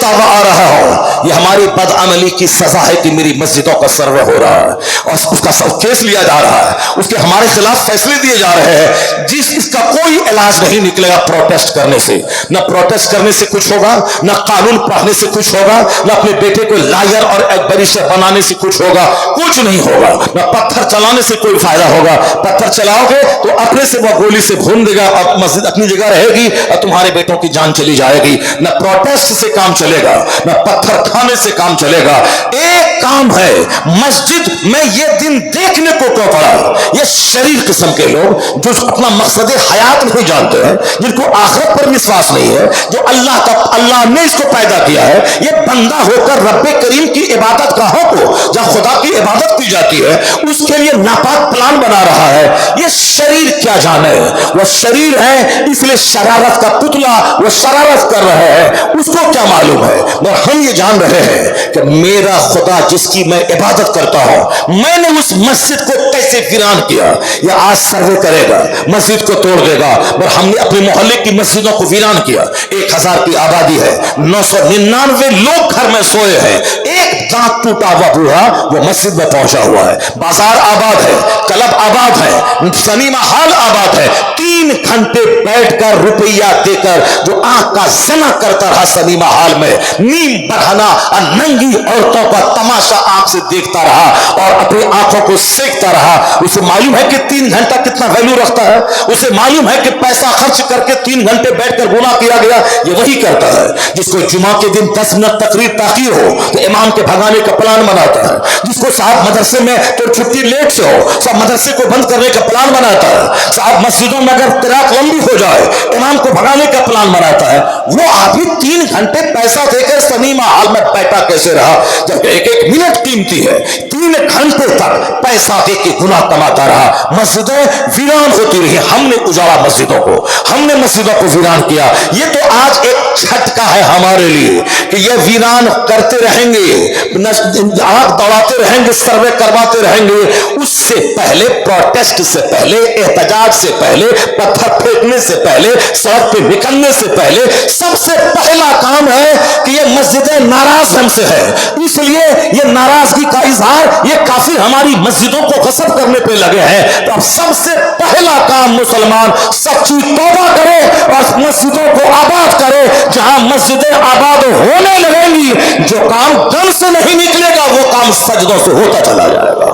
فتاوا آ رہا ہو، یہ ہماری بدعملی کی سزا ہے کہ میری مسجدوں کا سروے ہو رہا ہے اور اس کا کیس لیا جا رہا ہے، اس کے ہمارے خلاف فیصلے دیے جا رہے ہیں، اس کا کوئی علاج نہیں نکلے گا پروٹیسٹ کرنے سے۔ نہ پروٹیسٹ کرنے سے کچھ ہوگا، نہ قانون پڑھنے سے کچھ ہوگا، نہ اپنے بیٹے کو لائر اور ایک بیرسٹر بنانے سے کچھ ہوگا، کچھ نہیں ہوگا۔ نہ پتھر چلانے سے کوئی فائدہ ہوگا، پتھر چلاؤ گے تو اپنے سے وہ گولی سے بھون دے گا اور مسجد اپنی جگہ رہے گی اور تمہارے بیٹوں کی جان چلی جائے گی۔ نہ پروٹیسٹ سے کام چلے گا، نہ پتھر کھانے سے کام چلے گا۔ ایک کام ہے، مسجد میں یہ دن دیکھنے کو کیوں پڑا؟ یہ شریر قسم کے لوگ جو اپنا مقصد حیات نہیں جانتے ہیں، جن کو آخرت پر وشواس نہیں ہے، جو اللہ نے اس کو پیدا کیا ہے، یہ بندہ ہو کر رب کریم کی عبادت گاہوں کو جہاں خدا کی عبادت کی جاتی ہے اس کے لیے ناپاک پلان بنا رہا ہے۔ یہ شریر کیا جانے، وہ شریر ہے اس لیے شرارت کا پتلا وہ شرارت کر رہے ہیں، اس کو کیا معلوم ہے؟ اور ہم یہ جان رہے ہیں کہ میرا خدا جس کی میں عبادت کرتا ہوں، میں نے اس مسجد کو کیسے ویران کیا، یہ آج سروے کرے گا، مسجد کو توڑ دے گا۔ اور ہم نے اپنے محلے کی مسجدوں کو ویران کیا، 1000 کی آبادی ہے، 999 لوگ گھر میں سوئے ہیں، ایک دانت ٹوٹا ہوا بوڑھا وہ مسجد میں پہنچا ہوا ہے، بازار آباد ہے، کلب آباد ہے، سنیما ہال آباد ہے، 3 گھنٹے بیٹھ کر روپیہ دے کر جو آنکھ کا زنا کرتا رہا سنیما ہال میں، نیم برہنا اور ننگی عورتوں کا تماشا آنکھ سے دیکھتا رہا اور اپنی آنکھوں کو سیکھتا رہا، اسے معلوم ہے کہ 3 گھنٹہ کتنا ویلیو رکھتا ہے، اسے معلوم ہے کہ پیسہ خرچ کر کے 3 گھنٹے بیٹھ کر گناہ کیا گیا۔ یہ وہی کرتا ہے جس کو جمعہ کے دن 10 منٹ تقریر تاخیر ہو تو امام کے بھگانے کا پلان بناتا ہے، جس کو صاحب مدرسے میں تو چھٹی لیٹ سے ہو صاحب مدرسے کو بند کرنے کا پلان بناتا ہے، صاحب مسجدوں میں اگر قرات لمبی ہو جائے امام کو بھگانے کا پلان بناتا ہے۔ وہ ابھی 3 گھنٹے پیسہ دے کر سنیما ہال میں بیٹھا کیسے رہا جب ایک منٹ قیمتی ہے؟ 3 گھنٹے تک پیسہ دے کے گناہ کماتا رہا، مسجدیں ویران ہوتی رہی، ہم نے اجاڑا مسجدوں کو، ہم نے مسجدوں کو ویران کیا۔ یہ تو آج ایک جھٹکا ہے ہمارے لیے کہ یہ ویران کرتے رہیں گے، آگ دوڑاتے رہیں گے، سروے کرواتے رہیں گے۔ اس سے پہلے پروٹیسٹ سے پہلے، احتجاج سے پہلے، پتھر پھینکنے سے پہلے، سڑک پہ نکلنے سے پہلے سب سے پہلا کام ہے کہ یہ مسجدیں ناراض ہم سے ہے، اس لیے یہ ناراضگی کا اظہار یہ کافر ہماری مسجدوں کو غصب کرنے پہ لگے ہیں۔ تو اب سب سے پہلا کام مسلمان سچی توبہ کرے اور مسجدوں کو آباد کرے۔ جہاں مسجدیں آباد ہونے لگیں گی جو کام دل سے نہیں نکلے گا وہ کام سجدوں سے ہوتا چلا جائے گا،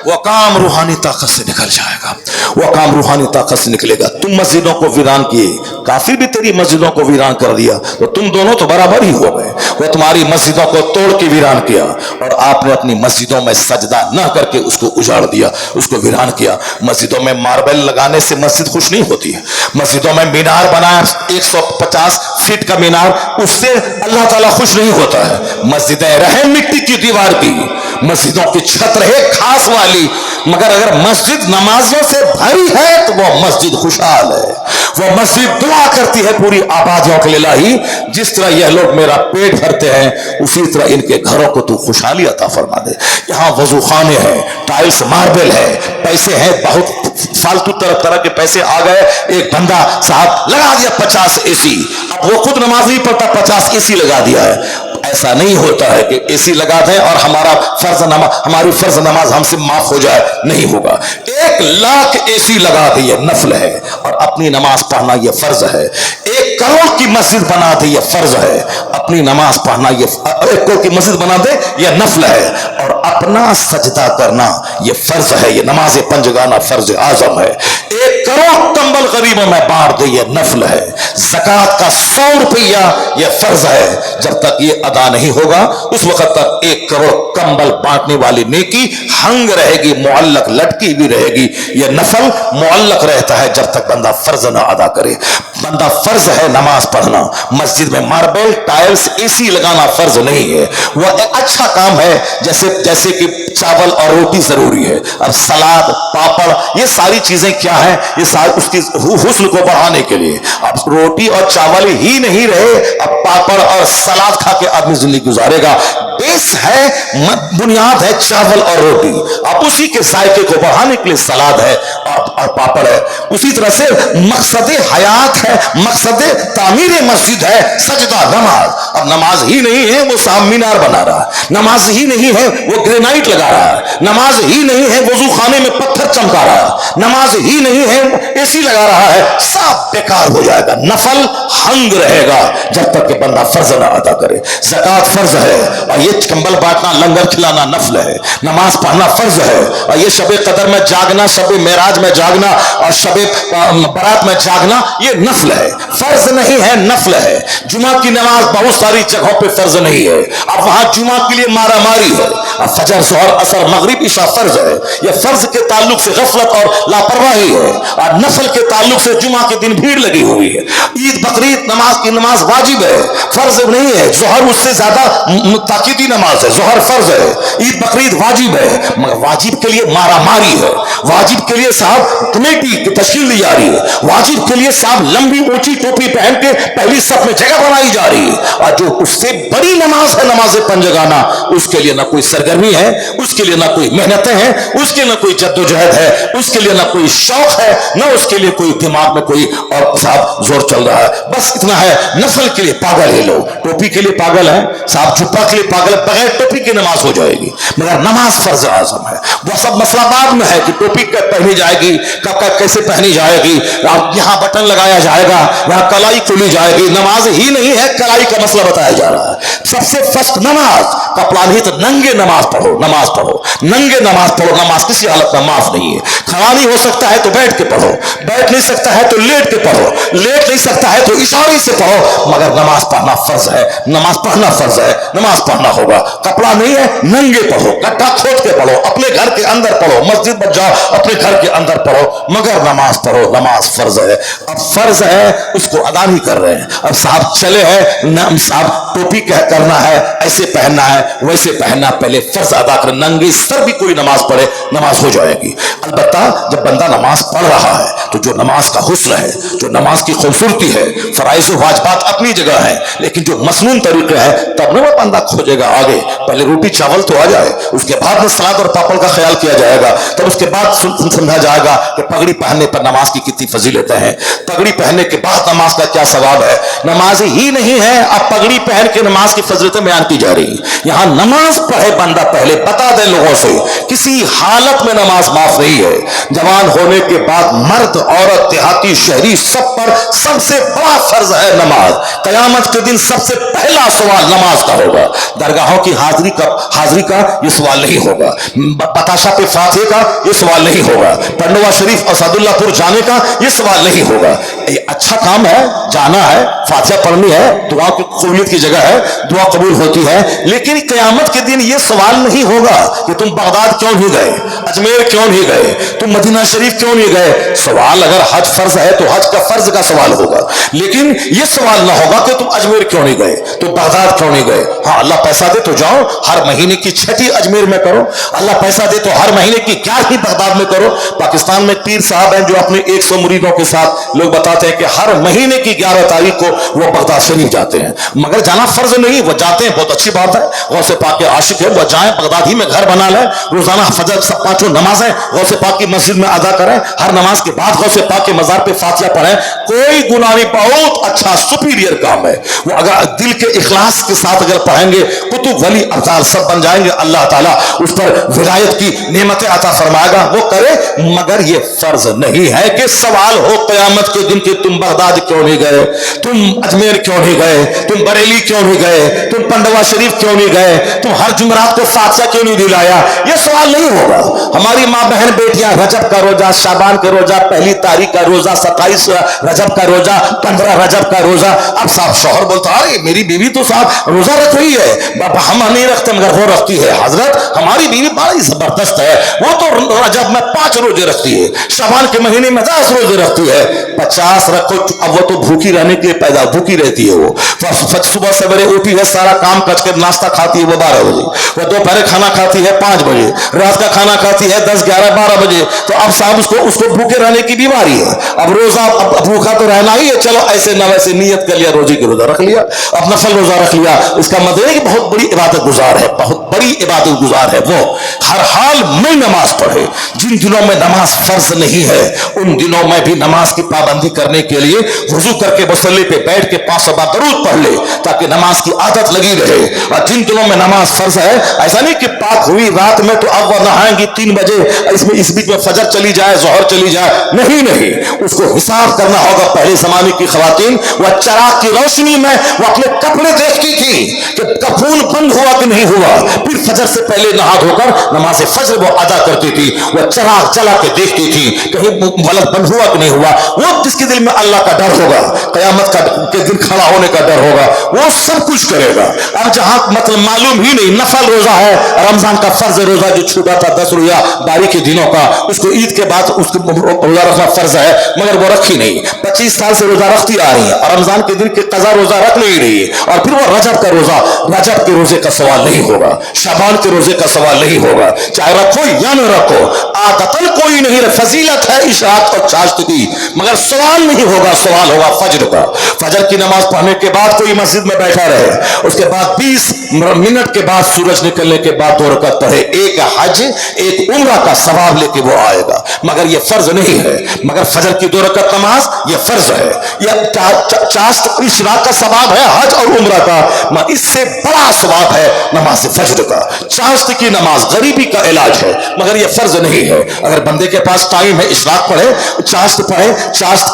وہ کام روحانی طاقت سے نکل جائے گا، وہ کام روحانی طاقت سے نکلے گا۔ تم مسجدوں کو ویران کیے، کافر بھی تیری مسجدوں کو ویران کر دیا، تو تم دونوں تو برابر ہی ہو گئے۔ وہ تمہاری مسجدوں کو توڑ کے ویران کیا اور آپ نے اپنی مسجدوں میں سجدہ نہ کر کے اس کو اجاڑ دیا، اس کو ویران کیا۔ مسجدوں میں ماربل لگانے سے مسجد خوش نہیں ہوتی ہے، مسجدوں میں مینار بنایا 150 فٹ کا مینار، اس سے اللہ تعالیٰ خوش نہیں ہوتا ہے۔ مسجدیں رہیں مٹی کی دیوار کی، مسجدوں کی چھت رہے گھاس والی، مگر اگر مسجد نمازوں سے بھری ہے تو وہ مسجد خوشحال ہے، وہ مسجد دعا کرتی ہے پوری آبادیوں کے الہی جس طرح یہ لوگ میرا پیٹ بھرتے ہیں اسی طرح ان کے گھروں کو تو خوشحالی عطا فرما دے۔ یہاں وضو خانے ہیں، ٹائلز ماربل ہے، پیسے ہیں، بہت فالتو طرح طرح کے پیسے آ گئے۔ ایک بندہ صاحب لگا دیا 50 اے سی، اب وہ خود نماز نہیں پڑھتا، 50 اے سی لگا دیا ہے۔ ایسا نہیں ہوتا ہے کہ اے سی لگا دیں اور ہماری فرض نماز ہم سے معاف ہو جائے، نہیں ہوگا۔ 1 لاکھ اے سی لگا دے یہ نفل ہے اور اپنی نماز پڑھنا یہ فرض ہے۔ 1 کروڑ کی مسجد بنا دے یہ فرض ہے، اپنی نماز پڑھنا یہ 1 کروڑ کی مسجد بنا دے یہ نفل ہے، اور اپنا سجدہ کرنا یہ فرض ہے، یہ نماز پنجگانہ فرض اعظم ہے۔ 1 کروڑ کمبل غریبوں میں بانٹ دے یہ نفل ہے۔ زکوٰۃ کا 100 روپیہ یہ فرض ہے، جب تک یہ ادا نہیں ہوگا اس وقت تک 1 کروڑ کمبل بانٹنے والی نیکی ہنگ رہے گی، معلق لٹکی بھی رہے گی۔ یہ نفل معلق رہتا ہے جب تک بندہ فرض نہ ادا کرے۔ بندہ فرض ہے نماز پڑھنا، مسجد میں ماربل ٹائلز اے سی لگانا فرض نہیں ہے، وہ ایک اچھا کام ہے، جیسے کہ چاول اور روٹی ضروری ہے۔ اب سلاد، پاپڑ، یہ ساری چیزیں کیا ہیں؟ یہ ساری اس کی حسن کو بڑھانے کے لیے۔ اب روٹی اور چاول ہی نہیں رہے، اب پاپڑ اور سلاد کھا کے آدمی زندگی گزارے گا۔ बेस है, बुनियाद है चावल और रोटी। अब उसी के जायके को बढ़ाने के लिए सलाद है और पापड़ है। उसी तरह से मकसद हयात है, मकसद तामीर मस्जिद है सजदा, नमाज। अब नमाज ही नहीं है वो साम मीनार बना रहा है, नमाज ही नहीं है वो ग्रेनाइट लगा रहा है, नमाज ही नहीं है वजू खाने में पत्थर चमका रहा है, नमाज ही नहीं है एसी लगा रहा है, सब बेकार हो जाएगा। नफल हंग रहेगा जब तक कि बंदा फर्ज ना अदा करे। ज़कात फर्ज है और ये कंबल बांटना, लंगर खिलाना नफल है। नमाज पढ़ना फर्ज है और ये शबे कदर में जागना, शबे मेराज में जागना और शबे बारात में जागना ये नफल है, फर्ज नहीं है, नफल है। जुमा की नमाज बहुत सारी जगहों पे फर्ज नहीं है, अब वहां जुमा के लिए मारा मारी है। अब फजर, ज़ोहर, असर, मगरिब, इशा फर्ज है। यह फर्ज के ताल्लुक से गफलत और लापरवाही है और नफल के ताल्लुक से जुमा के दिन भीड़ लगी हुई है। ईद बकरीद नमाज की नमाज वाजिब है, फर्ज नहीं है। ज़ोहर उससे ज्यादा ताकीदी नमाज है, ज़ोहर फर्ज है, ईद बकरीद वाजिब है। मगर वाजिब के लिए मारा मारी है, वाजिब के लिए साहब कमेटी की तश्कील दी जा रही है, वाजिब के लिए साहब लंबी ऊंची टोपी पहन के पहली सफ में जगह बनाई जा रही है। और जो उससे बड़ी नमाज है नमाज पंजगाना, उसके लिए ना कोई सरगर्मी है, उसके लिए ना कोई मेहनतें हैं, उसके लिए ना कोई जद्दोजहद है, उसके लिए ना कोई शौक है, ना उसके लिए कोई दिमाग में कोई और साहब जोर चल रहा है। बस इतना है, नफल के लिए पागल है लोग, टोपी के लिए पागल है साहब, जुब्बा के लिए पागल है, बगैर टोपी की नमाज हो जाएगी। मगर नमाज फर्ज आज़म है। वो सब मसला बाद में है कि टोपी कब पहनी जाएगी, कब कैसे पहनी जाएगी, यहाँ बटन लगाया जाएगा, यहाँ कलाई खुली जाएगी। नमाज ही नहीं है, कलाई का मसला बताया जा रहा है। सबसे फर्स्ट नमाज का प्लान ही तो नंगे नमाज पढ़ो, नमाज पढ़ो, नंगे नमाज पढ़ो। नमाज किसी हालत में माफ नहीं है। खड़ा नहीं हो सकता है तो बैठ के पढ़ो, बैठ नहीं सकता है तो लेट के पढ़ो, लेट नहीं सकता है तो इशारे से पढ़ो। मगर नमाज पढ़ना फर्ज है, नमाज पढ़ना फर्ज है, नमाज पढ़ना होगा। कपड़ा नहीं है, नंगे पढ़ो, गड्ढा खोद के पढ़ो, अपने घर के अंदर पढ़ो, मस्जिद में जाओ अपने घर के अंदर पढ़ो, मगर नमाज पढ़ो। नमाज फर्ज है। अब फर्ज है उसको अदा नहीं कर रहे हैं। अब साहब चले हैं नाम साहब टोपी कह करना है, ऐसे पहनना है, वैसे पहनना, पहले फर्ज अदा कर। नंगे सर भी कोई नमाज पढ़े, नमाज हो जाएगी। अलबत्ता जब बंदा नमाज पढ़ रहा है तो जो नमाज का हुस्न है, जो नमाज की खूबसूरती है, फराइज और वाजिबात अपनी जगह है, लेकिन जो मसनून तरीके है तब न वो बंदा खोजेगा आगे। पहले रोटी चावल तो आ जाए, उसके बाद में सलाद और पापड़ का ख्याल किया जाएगा, तब उसके बाद समझा जाएगा कि पगड़ी पहनने पर नमाज की कितनी फजीलतें हैं, पगड़ी पहनने के बाद नमाज का क्या सवाब है। नमाज ही नहीं है, अब पगड़ी पहन के नमाज की फजीलतें बयान की जा रही। यहाँ नमाज पढ़े बंदा पहले बता दे लोगों से, किसी हालत में नमाज माफ नहीं है। जवान होने के बाद मर्द, औरत, देहाती, शहरी, सब पर सबसे बड़ा फर्ज है नमाज। कयामत के दिन सबसे पहला सवाल नमाज का होगा। दरगाहों की हाजिरी का ये सवाल नहीं होगा, बताशा पे फातिहे का ये सवाल नहीं होगा, पंडवा शरीफ और सादुल्लापुर जाने का ये सवाल नहीं होगा। ये अच्छा काम है, जाना है, फातिहा पढ़नी है, दुआ की कबूलियत की जगह है, दुआ कबूल होती है। लेकिन कयामत के दिन ये सवाल नहीं होगा कि तुम बगदाद क्यों नहीं गए, अजमेर क्यों नहीं गए, तुम मदीना शरीफ क्यों नहीं गए। सवाल अगर हज फर्ज है तो हज का फर्ज का सवाल होगा, लेकिन ये सवाल ना होगा कि तुम अजमेर क्यों नहीं गए, तुम बगदाद क्यों नहीं गए। हाँ, अल्लाह पैसा दे तो जाओ, हर महीने की 6ठी अजमेर में करो, अल्लाह पैसा दे तो हर महीने की 11वीं बगदाद में करो। पाकिस्तान में पीर साहब हैं जो अपने 100 मुरीदों के साथ लोग बताते हैं कि हर महीने की 11 तारीख को वो बगदाद शरीफ जाते हैं। मगर जाना फर्ज नहीं, वो जाते हैं, बहुत अच्छी बात है, गौसे पाक के आशिक है, वो जाएं, बगदाद ही में घर बना लें, रोजाना फजर सब 5 नमाजें गौसे पाक की मस्जिद में अदा करें, हर नमाज के बाद गौसे पाक के मजार पे फातिहा पढ़ें, कोई गुनाह नहीं, बहुत अच्छा सुपीरियर काम है वो। अगर दिल के इखलास के साथ अगर पढ़ेंगे, कुतुब वली अब्दाल सब बन जाएंगे, अल्लाह ताला उस पर विलायत की नेमतें अता फरमाएगा, वो करे। मगर ये फर्ज नहीं है कि सवाल हो कयामत के दिन कि तुम बगदाद क्यों नहीं गए, तुम अजमेर क्यों नहीं गए, तुम बरेली क्यों नहीं गए, तुम पंडवा शरीफ क्यों नहीं गए, तुम हर जुमरात को फातिहा क्यों नहीं दिलाया। ये सवाल नहीं होगा। हमारी माँ बहन बेटियां रजब का रोजा, शाबान का रोजा, 1 तारीख का रोजा, 27 रजब का रोजा, 15 रजब का रोजा। अब साहब शौहर बोलता है अरे मेरी बीवी तो साहब रोजा रख रही है, बाबा हम नहीं रखते मगर वो रखती है। हजरत हमारी बीवी बड़ी जबरदस्त है, वो तो रजब में 5 रोजे रखती है, शाबान के महीने में 10 रोजे रखती है। 50 रखो, अब वो तो भूखी रहने के लिए पैदा भूखी रहती है। वो सुबह सवेरे उठी है, सारा काम करके नाश्ता खाती है वो 12 बजे, वो दोपहर खाना खाती है 5 बजे, रात का खाना खाती है 10, 11, 12 बजे, तो अब साहब उसको भूखे रहने की बीमारी है। अब रोजा अब भूखा तो रहना ही है, चलो ऐसे न वैसे नियत कर लिया, रोजे की रोजा रख लिया, अब नफल रोजा रख लिया। इसका मतलब है कि बहुत बड़ी इबादत गुजार है, बहुत बड़ी इबादत गुजार है वो। हर हाल में नमाज पढ़े। जिन दिनों में नमाज फर्ज नहीं है उन दिनों में भी नमाज की पाबंदी करने के लिए वुजू करके मुसल्ले पे बैठ के 500 बार दरूद पढ़ ले, ताकि नमाज की आदत लगी रहे। और जिन दिनों में नमाज फर्ज है, ऐसा नहीं कि पाक हुई रात में तो अब वह नहाएंगी 3 बजे, इसमें इस बीच में फजर चली जाए, जोहर चली जाए, नहीं नहीं, उसको हिसाब करना होगा। पहले जमाने की खवातीन वह चराग की रोशनी में वो अपने कपड़े देखती थी कि कफून बंद हुआ कि नहीं हुआ, फिर फजर से पहले नहा धोकर नमाज फजर वो अदा करती थी। वह चराग जला के देखती थी कहीं गलत बंद हुआ कि नहीं हुआ। वो जिसके दिल में अल्लाह का डर होगा, कयामत के दिन खड़ा होने का डर होगा, वो सब कुछ करेगा। अब जहां मतलब मालूम ही नहीं, नफल रोजा है, रमजान का फर्ज रोजा जो छूटा था 10 रोजा बारी के दिनों का, उसको ईद के बाद उसको रोजा रखना फर्ज है, मगर वो रखी नहीं। 25 साल से रोजा रखती आ रही है और रमजान के दिन के कजा रोजा रख नहीं रही है। और फिर वो रजब का रोजा, रजब के रोजे का सवाल नहीं होगा, शाबान के रोजे का सवाल नहीं होगा, चाहे रखो या न रखो, आदतन कोई नहीं, फजीलत है इशराक और चाश्त की, मगर सवाल नहीं होगा, सवाल होगा फजर का। फजर की नमाज पढ़ने के बाद कोई मस्जिद में बैठा रहे, उसके बाद 20 मिनट के बाद सूरज निकलने के बाद 2 रकात पढ़े, एक हज एक उम्रा का सवाब लेके वो आएगा, मगर ये फर्ज नहीं है। मगर फजर की 2 रकात नमाज ये फर्ज है, यह चाश्त इशराक का सवाब है, हज और उम्रा का, इससे बड़ा सवाब है नमाज फजर का। चाश्त की नमाज गरीबी का इलाज है, मगर यह फर्ज नहीं है। अगर बंदे के पास टाइम है, इशराक पढ़े, चाश्त पढ़े, चाश्त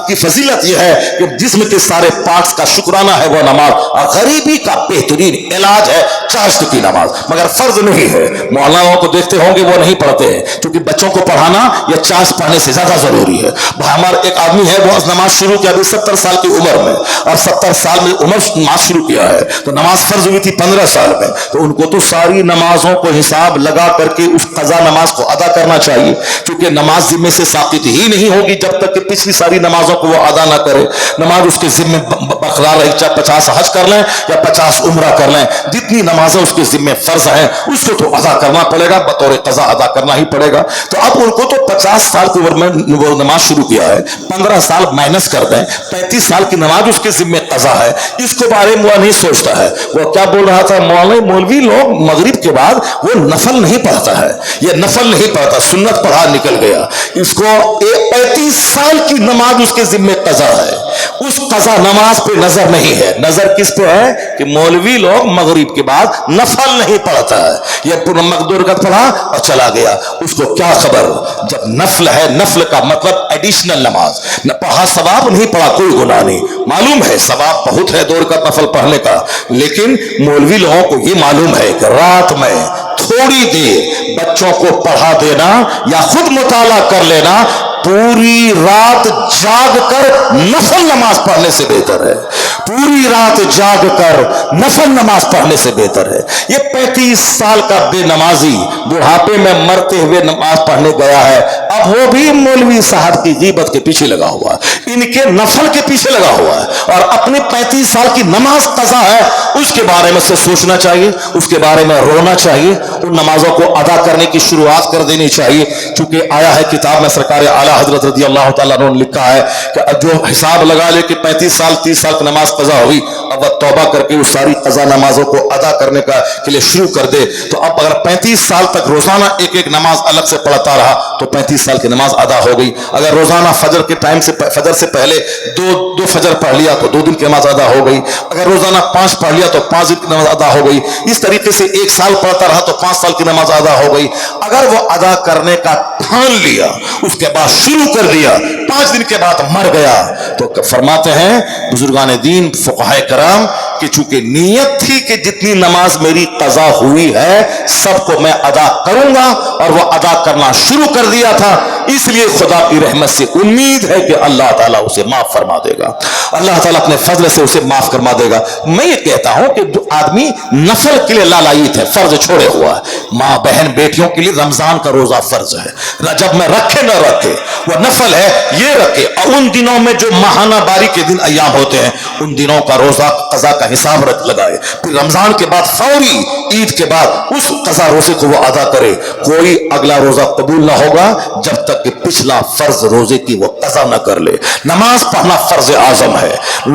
की फजीलत यह है कि जिस्म के सारे पार्ट्स का शुक्राना है वो नमाज, और गरीबी का बेहतरीन इलाज है चाश्त की नमाज, मगर फर्ज नहीं है। मौलानाओं को देखते होंगे वो नहीं पढ़ते हैं, क्योंकि बच्चों को पढ़ाना या चाश्त पढ़ने से ज्यादा जरूरी है। हमारा एक आदमी है, वो नमाज शुरू किया अभी 70 साल की उम्र में, और 70 साल में उम्र नमाज शुरू किया है, तो नमाज फर्ज हुई थी 15 साल में, तो उनको तो सारी नमाजों को हिसाब लगा करके उस कजा नमाज को अदा करना चाहिए, क्योंकि नमाज जिम्मे से साकित ही नहीं होगी जब तक कि पिछली सारी नमाजों को वो अदा ना करे। नमाज उसके जिम्मे बरकरार रही, चाहे 50 हज कर लें या 50 उम्रा कर लें, जितनी नमाजें उसके जिम्मे फर्ज हैं उसको तो अदा करना पड़ेगा, बतौर कजा अदा करना ही पड़ेगा। तो अब उनको तो 50 साल की उम्र में वो नमाज शुरू किया है, 15 साल माइनस कर दें, 35 साल की नमाज उसके जिम्मे कजा है, इसके बारे में वो नहीं सोचता है। वो क्या बोल रहा था, मौलवी लोग मगरिब के बाद वो नफल नहीं पढ़ता है, ये नफल नहीं पढ़ता, सुन्नत पढ़ा निकल गया। इसको 35 साल की नमाज उसके जिम्मे कजा है, उस कजा नमाज पे नजर नहीं है। नजर किस पे है कि मौलवी लोग मगरिब के बाद नफल नहीं पढ़ता है, यह पूरा मकदूर का पढ़ा और चला गया, उसको क्या खबर। जब नफल है, नफल का मतलब एडिशनल नमाज, न पढ़ा सवाब, नहीं पढ़ा कोई गुनाह नहीं। मालूम है सवाब बहुत है 2 रकात नफल पढ़ने का, लेकिन मौलवी लोगों को ये मालूम है कि रात में थोड़ी देर बच्चों को पढ़ा देना या खुद मुताला कर लेना पूरी रात जाग कर नफल नमाज पढ़ने से बेहतर है। पूरी रात जाग कर नफल नमाज पढ़ने से बेहतर है। ये 35 साल का बेनमाजी बुढ़ापे में मरते हुए नमाज पढ़ने गया है, अब वो भी मौलवी साहब की गीबत के पीछे लगा हुआ है, इनके नफल के पीछे लगा हुआ है, और अपने 35 साल की नमाज कज़ा है उसके बारे में से सोचना चाहिए, उसके बारे में रोना चाहिए, उन नमाजों को अदा करने की शुरुआत कर देनी चाहिए। क्योंकि आया है किताब में, सरकार आला हजरत रज़ी अल्लाह तआला अन्हु ने लिखा है कि जो हिसाब लगा ले कि 35 साल 30 साल की नमाज कज़ा हुई, अब वह तौबा करके उस सारी कज़ा नमाजों को अदा करने का के लिए शुरू कर दे, तो अब अगर 35 साल तक रोजाना एक एक नमाज अलग से पढ़ता रहा तो 35 साल की नमाज अदा हो गई। अगर रोजाना फजर के टाइम से, फजर से पहले दो फजर पढ़ लिया तो 2 दिन की नमाज अदा हो गई। अगर रोजाना 5 पढ़ लिया तो 5 दिन की नमाज अदा हो गई। इस तरीके से 1 साल पढ़ता रहा तो 5 साल की नमाज अदा हो गई। अगर वो अदा करने का ठान लिया, उसके बाद शुरू कर दिया, 5 दिन के बाद मर गया, तो फरमाते हैं बुजुर्गान दीन, फुक़हाए कराम, कि चूंकि नीयत थी कि जितनी नमाज मेरी कज़ा हुई है सबको मैं अदा करूंगा, और वो अदा करना शुरू कर दिया था, इसलिए खुदा की रहमत से उम्मीद है कि अल्लाह ताला उसे माफ फरमा देगा, अल्लाह ताला अपने फजल से उसे माफ फरमा देगा। मैं ये कहता हूं कि जो आदमी नफल के लिए लालायित है, फर्ज छोड़े हुआ है, माँ बहन बेटियों के लिए रमजान का रोजा फर्ज है, रजब में रखे न रखे वह नफल है, ये रखे। और उन दिनों में जो महाना बारी के दिन अय्याम होते हैं उन दिनों का रोजा कजा का हिसाब रख लगाए, फिर रमजान के बाद फौरी ईद के बाद उस कजा रोजे को वो अदा करे। कोई अगला रोजा कबूल ना होगा जब तक कि पिछला फर्ज रोजे की वो कजा न कर ले। नमाज पढ़ना फर्ज आजम है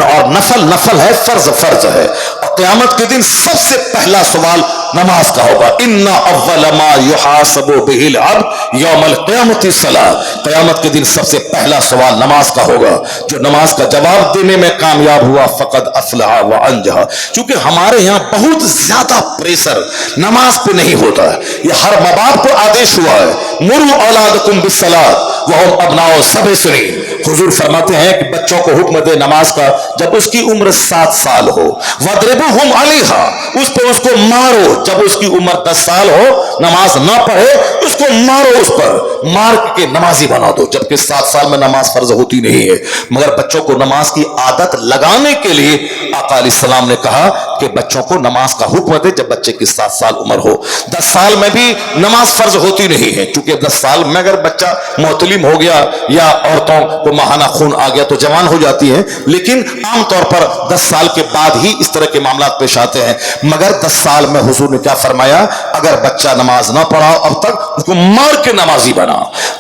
और नफल नफल है, फर्ज फर्ज है। और क़यामत के दिन सबसे पहला सवाल नमाज का होगा। इन्ना अव्वल मा युहासबु बिहिल अब्द यौमल क़यामति सलात। क़यामत के दिन सबसे पहला सवाल नमाज का होगा। जो नमाज का जवाब देने में कामयाब हुआ फ़क़द अफ़लह व अंजह। क्योंकि हमारे यहाँ बहुत ज्यादा प्रेशर नमाज पे नहीं होता है, ये हर माँ बाप को आदेश हुआ है, मुरू औलादकुम बिस्सलात वहुम अबनाउ सब'i सनीन। हुजूर फरमाते हैं कि बच्चों को हुक्म दे नमाज का जब उसकी उम्र 7 साल हो, वद्रिबुहुम अलैहा, उस पर उसको मारो जब उसकी उम्र 10 साल हो, नमाज ना पढ़े उसको मारो, उस पर मार के नमाजी बना दो। जबकि 7 साल में नमाज फर्ज होती नहीं है, मगर बच्चों को नमाज की आदत लगाने के लिए आका अलैहिस्सलाम ने कहा कि बच्चों को नमाज का हुक्म दे जब बच्चे की 7 साल उम्र हो। 10 साल में भी नमाज फर्ज होती नहीं है, क्योंकि 10 साल में अगर बच्चा मोतलिम हो गया या औरतों को महाना खून आ गया तो जवान हो जाती है, लेकिन आमतौर पर 10 साल के बाद ही इस तरह के मामला पेश आते हैं। मगर 10 साल में हुजूर ने क्या फरमाया, अगर बच्चा नमाज ना पढ़ा अब तक उसको मार के नमाजी बना।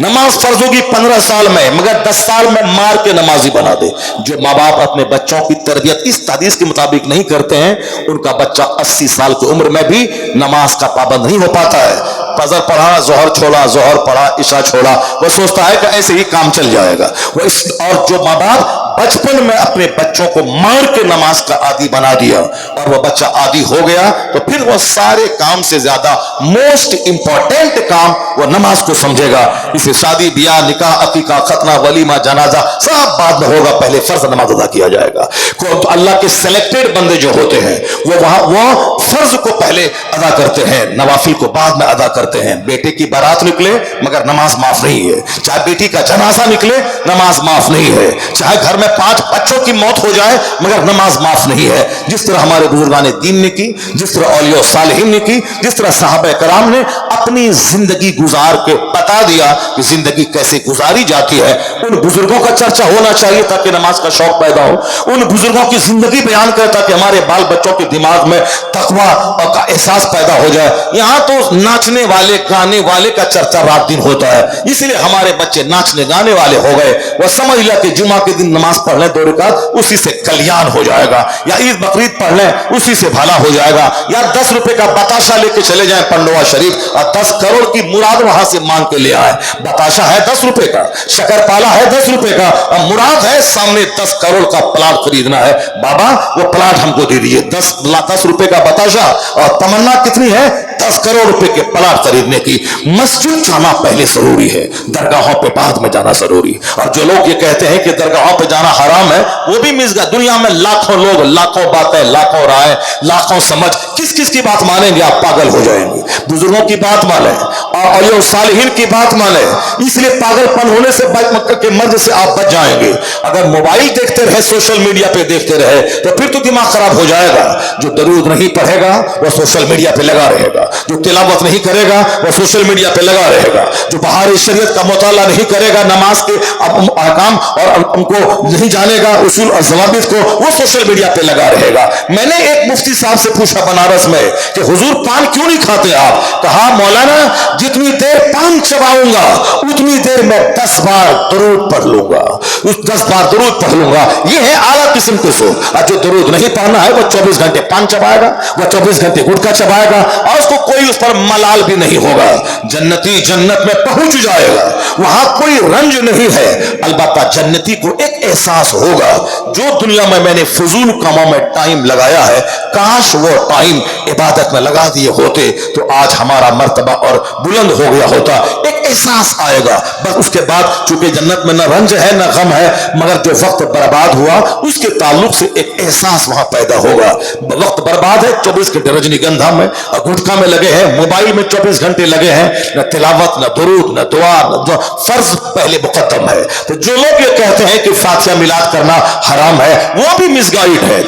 नमाज फर्ज होगी 15 साल में, मगर 10 साल में मार के नमाजी बना दे। जो माँ बाप अपने बच्चों की तरबियत इस हदीस के मुताबिक नहीं करते हैं, उनका बच्चा 80 साल की उम्र में भी नमाज का पाबंद नहीं हो पाता है। फजर पढ़ा, जोहर छोड़ा, जोहर पढ़ा, इशा छोड़ा, वो सोचता है कि ऐसे ही काम चल जाएगा। और जो माँ बाप बचपन में अपने बच्चों को मार के नमाज का आदी बना दिया और वह बच्चा आदी हो गया, तो फिर वह सारे काम से ज्यादा मोस्ट इंपॉर्टेंट काम वह नमाज को समझेगा। इसे शादी ब्याह निकाह अकीका खतना वलीमा जनाजा सब बाद में होगा, पहले फर्ज नमाज अदा किया जाएगा। तो अल्लाह के सिलेक्टेड बंदे जो होते हैं वो फर्ज को पहले अदा करते हैं, नवाफिल को बाद में अदा करते हैं। बेटे की बारात निकले मगर नमाज माफ नहीं है, चाहे बेटी का जनाजा निकले नमाज माफ नहीं है, चाहे घर में 5 बच्चों की मौत हो जाए मगर नमाज माफ नहीं है। जिस तरह हमारे बुजुर्गान दीन ने की, जिस तरह औलिया सालिहीन ने की, जिस तरह सहाबा कराम ने अपनी जिंदगी गुजार के बता दिया कि जिंदगी कैसे गुजारी जाती है, उन बुजुर्गों का चर्चा होना चाहिए ताकि नमाज का शौक पैदा हो। उन बुजुर्गों की जिंदगी बयान करें ताकि हमारे बाल बच्चों के दिमाग में तकवा का एहसास पैदा हो जाए। यहाँ तो नाचने वाले गाने वाले का चर्चा रात दिन होता है, इसलिए हमारे बच्चे नाचने गाने वाले हो गए। वह समझ लिया कि जुमा के दिन नमाज पढ़ लें 2 रकात, उसी से कल्याण हो जाएगा, या ईद बकरीद पढ़ लें उसी से भला हो जाएगा, या 10 रुपए का बताशा लेके चले जाएं पंडवा शरीफ और 10 करोड़ की मुराद वहां से मांग के ले आए। बताशा है 10 रुपए का, शक्करपाला है 10 रुपए का, और मुराद है सामने 10 करोड़ का प्लाट खरीदना है। बाबा वो प्लाट हमको दे दीजिए, 10 रुपए का बताशा, और तमन्ना कितनी है 10 करोड़ रुपए के प्लाट खरीदने की। मस्जिद जाना पहले जरूरी है, दरगाहों पे बाद में जाना जरूरी। और जो लोग ये कहते हैं कि दरगाहों पे जाना हराम है, वो भी मिस गया। दुनिया में लाखों लोग, लाखों बातें, लाखों राय, लाखों समझ, किस किस की बात मानेंगे? आप पागल हो जाएंगे। बुजुर्गों की बात माने और सालिहीन की बात माने, इसलिए पागलपन होने से के मर्ज से आप बच जाएंगे। अगर मोबाइल देखते रहे, सोशल मीडिया पे देखते रहे, तो फिर तो दिमाग खराब हो जाएगा। जो दरूद नहीं पढ़ेगा वह सोशल मीडिया पे लगा रहेगा, जो तिलावत नहीं करेगा वह सोशल मीडिया पे लगा रहेगा, जो बाहर शरीयत का मुताला नहीं करेगा, नमाज के अहकाम और उनको नहीं जानेगा, उसूल और ज़वाबित को, वो सोशल मीडिया पे लगा रहेगा। मैंने एक मुफ्ती साहब से पूछा बनारस में कि हुजूर पान क्यों नहीं खाते आप? कहा मौलाना जितनी देर पान चबाऊंगा उतनी देर में 10 बार दरूद पढ़ लूंगा, उस 10 बार दरूद पढ़ लूंगा। ये है आला किस्म के सोच। और जो दरूद नहीं पढ़ना है वह 24 घंटे पान चबाएगा, वह 24 घंटे गुटखा चबाएगा, और उसको कोई उस पर मलाल भी नहीं होगा। जन्नती जन्नत में पहुंच जाएगा, वहां कोई रंज नहीं है। अलबत्ता जन्नती को एक एहसास होगा, जो दुनिया में मैंने फजूल कामों में टाइम लगाया है, काश वो टाइम इबादत में लगा दिए होते तो आज हमारा मर्तबा और बुलंद हो गया होता। एक एहसास आएगा। बस उसके बाद चूंकि जन्नत में न रंज है न गम है, मगर जो वक्त बर्बाद हुआ उसके ताल्लुक से एक एहसास वहां पैदा होगा। वक्त बर्बाद है, 24 घंटे रजनीगंधा में और गुटखा में लगे हैं, मोबाइल में 24 घंटे लगे हैं, न तिलावत न दुरूद न दुआ न फर्ज पहले मुकद्दम है। तो जो लोग ये कहते हैं कि फातिहा मिलाद करना हराम है, वो भी मिसगाइड है।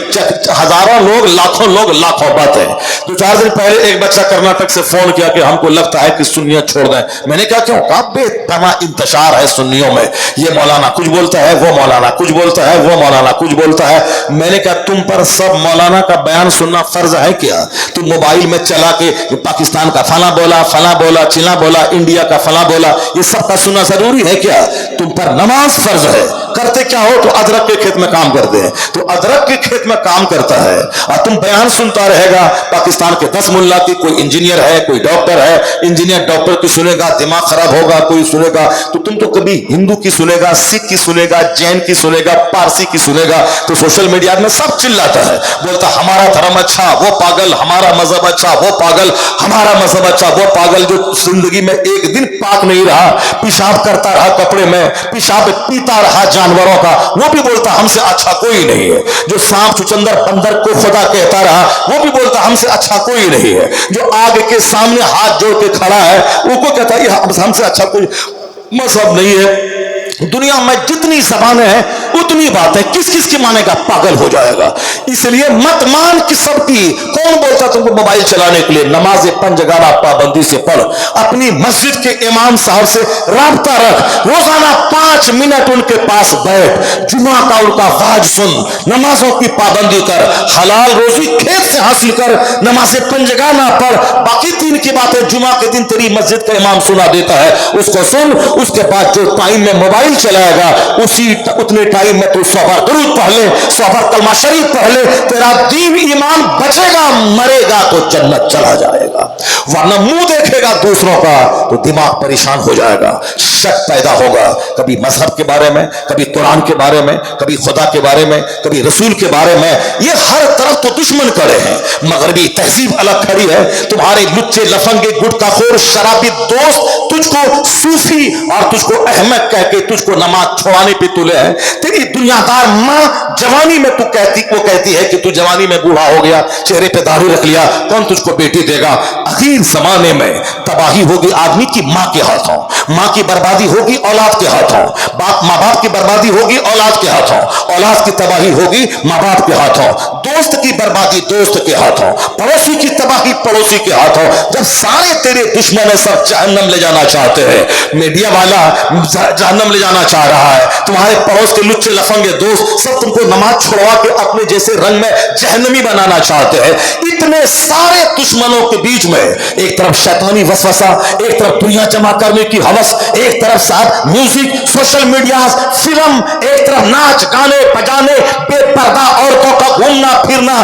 हजारों लोग लाखों बात है। 2-4 दिन पहले एक बच्चा कर्नाटक से फोन किया कि हमको लगता है कि सुन्नियत छोड़ दें। मैंने कहा क्यों? कहा बेपना इंतशार है सुन्नियों में, ये मौलाना कुछ बोलता है, वो मौलाना कुछ बोलता है, वो मौलाना कुछ बोलता है। मैंने कहा तुम पर सब मौलाना का बयान सुनना फर्ज है क्या? तुम मोबाइल में चला के पाकिस्तान का फला बोला, चिला बोला, इंडिया का फला बोला, ये सब का सुनना जरूरी है क्या? तुम पर नमाज फर्ज है। करते क्या हो? तो अदरक के खेत में काम करते हैं, तो अदरक के खेत में काम करता है और तुम बयान सुनता रहेगा पाकिस्तान के 10 मुल्ला की। कोई इंजीनियर है, कोई डॉक्टर है, इंजीनियर डॉक्टर की सुनेगा दिमाग खराब होगा, कोई सुनेगा तो तुम तो कभी हिंदू की सुनेगा, सिख की सुनेगा, जैन की सुनेगा, पारसी की सुनेगा। तो सोशल मीडिया में सब चिल्लाता है, बोलता हमारा धर्म अच्छा वो पागल, हमारा मजहब अच्छा वो पागल, हमारा मजहब अच्छा वो पागल। जो जिंदगी में एक दिन पाक नहीं रहा, पेशाब करता रहा कपड़े में, पेशाब पीता रहा जानवरों का, वो भी बोलता हमसे अच्छा कोई नहीं है। जो सांप चुचंदर बंदर को खुदा कहता रहा, वो भी बोलता हमसे अच्छा कोई नहीं है। जो आग के सामने हाथ जोड़ के खड़ा है, वो कहता है हमसे अच्छा कोई मजहब नहीं है। दुनिया में जितनी जबानें हैं उतनी बातें, किस किस की मानेगा? पागल हो जाएगा। इसलिए मत मान कि सबकी। कौन बोलता तुमको मोबाइल चलाने के लिए? नमाज पंजगाना पाबंदी से पढ़, अपनी मस्जिद के इमाम साहब से राब्ता रख, रोजाना 5 मिनट उनके पास बैठ, जुमा का उनका वाज सुन, नमाजों की पाबंदी कर, हलाल रोजी खेत से हासिल कर, नमाज पंजगाना पढ़। बाकी 3 की बातें जुमा के दिन तेरी मस्जिद का इमाम सुना देता है, उसको सुन। उसके बाद जो टाइम में मोबाइल चलाएगा उतने टाइम में तू 100 बार दुरूद पढ़ ले, 100 बार कलमा शरीफ पढ़ ले, तेरा दीन ईमान बचेगा। मरेगा तो जन्नत चला जाएगा, वरना मुंह देखेगा दूसरों का तो दिमाग परेशान हो जाएगा, शक पैदा होगा। कभी मजहब के बारे में, कभी कुरान के बारे में, कभी खुदा के बारे में, कभी रसूल के बारे में। ये हर तरफ तो दुश्मन खड़े हैं। मगरबी तहजीब अलग खड़ी है, तुम्हारे लुच्चे लफंगे गुटखाखोर शराबी दोस्त तुझको सूफी और तुझको अहमद कह के तुझको नमाज छुड़ाने पे तुले हैं। तेरी दुनियादार माँ जवानी में वो कहती है कि तू जवानी में बूढ़ा हो गया, चेहरे पे दाढ़ी रख लिया, कौन तुझको बेटी देगा? आखिर जमाने में तबाही होगी आदमी की माँ के हाथों, माँ की बर्बादी होगी औलाद के हाथों, माँ बाप की बर्बादी होगी औलाद के हाथों, औलाद की तबाही होगी माँ बाप के हाथों, दोस्त की बर्बादी दोस्त के हाथों, पड़ोसी की तबाही पड़ोसी के हाथों। जब सारे तेरे दुश्मन सब जहन्नम ले जाना चाहते हैं, मीडिया वाला जहन्नम ले जाना चाह रहा है, तुम्हारे पड़ोस के लुच्चे लफंगे दोस्त सब तुमको नमाज छुड़वा के अपने जैसे रंग में जहन्नमी बनाना चाहते हैं। इतने सारे दुश्मनों के बीच में एक तरफ शैतानी वसवसा, एक तरफ दुनिया जमा करने की हवस, एक तरफ साथ म्यूजिक, सोशल मीडिया, फिल्म, एक तरफ नाच गाने बजाने, बेपर्दा औरतों का घूमना फिरना।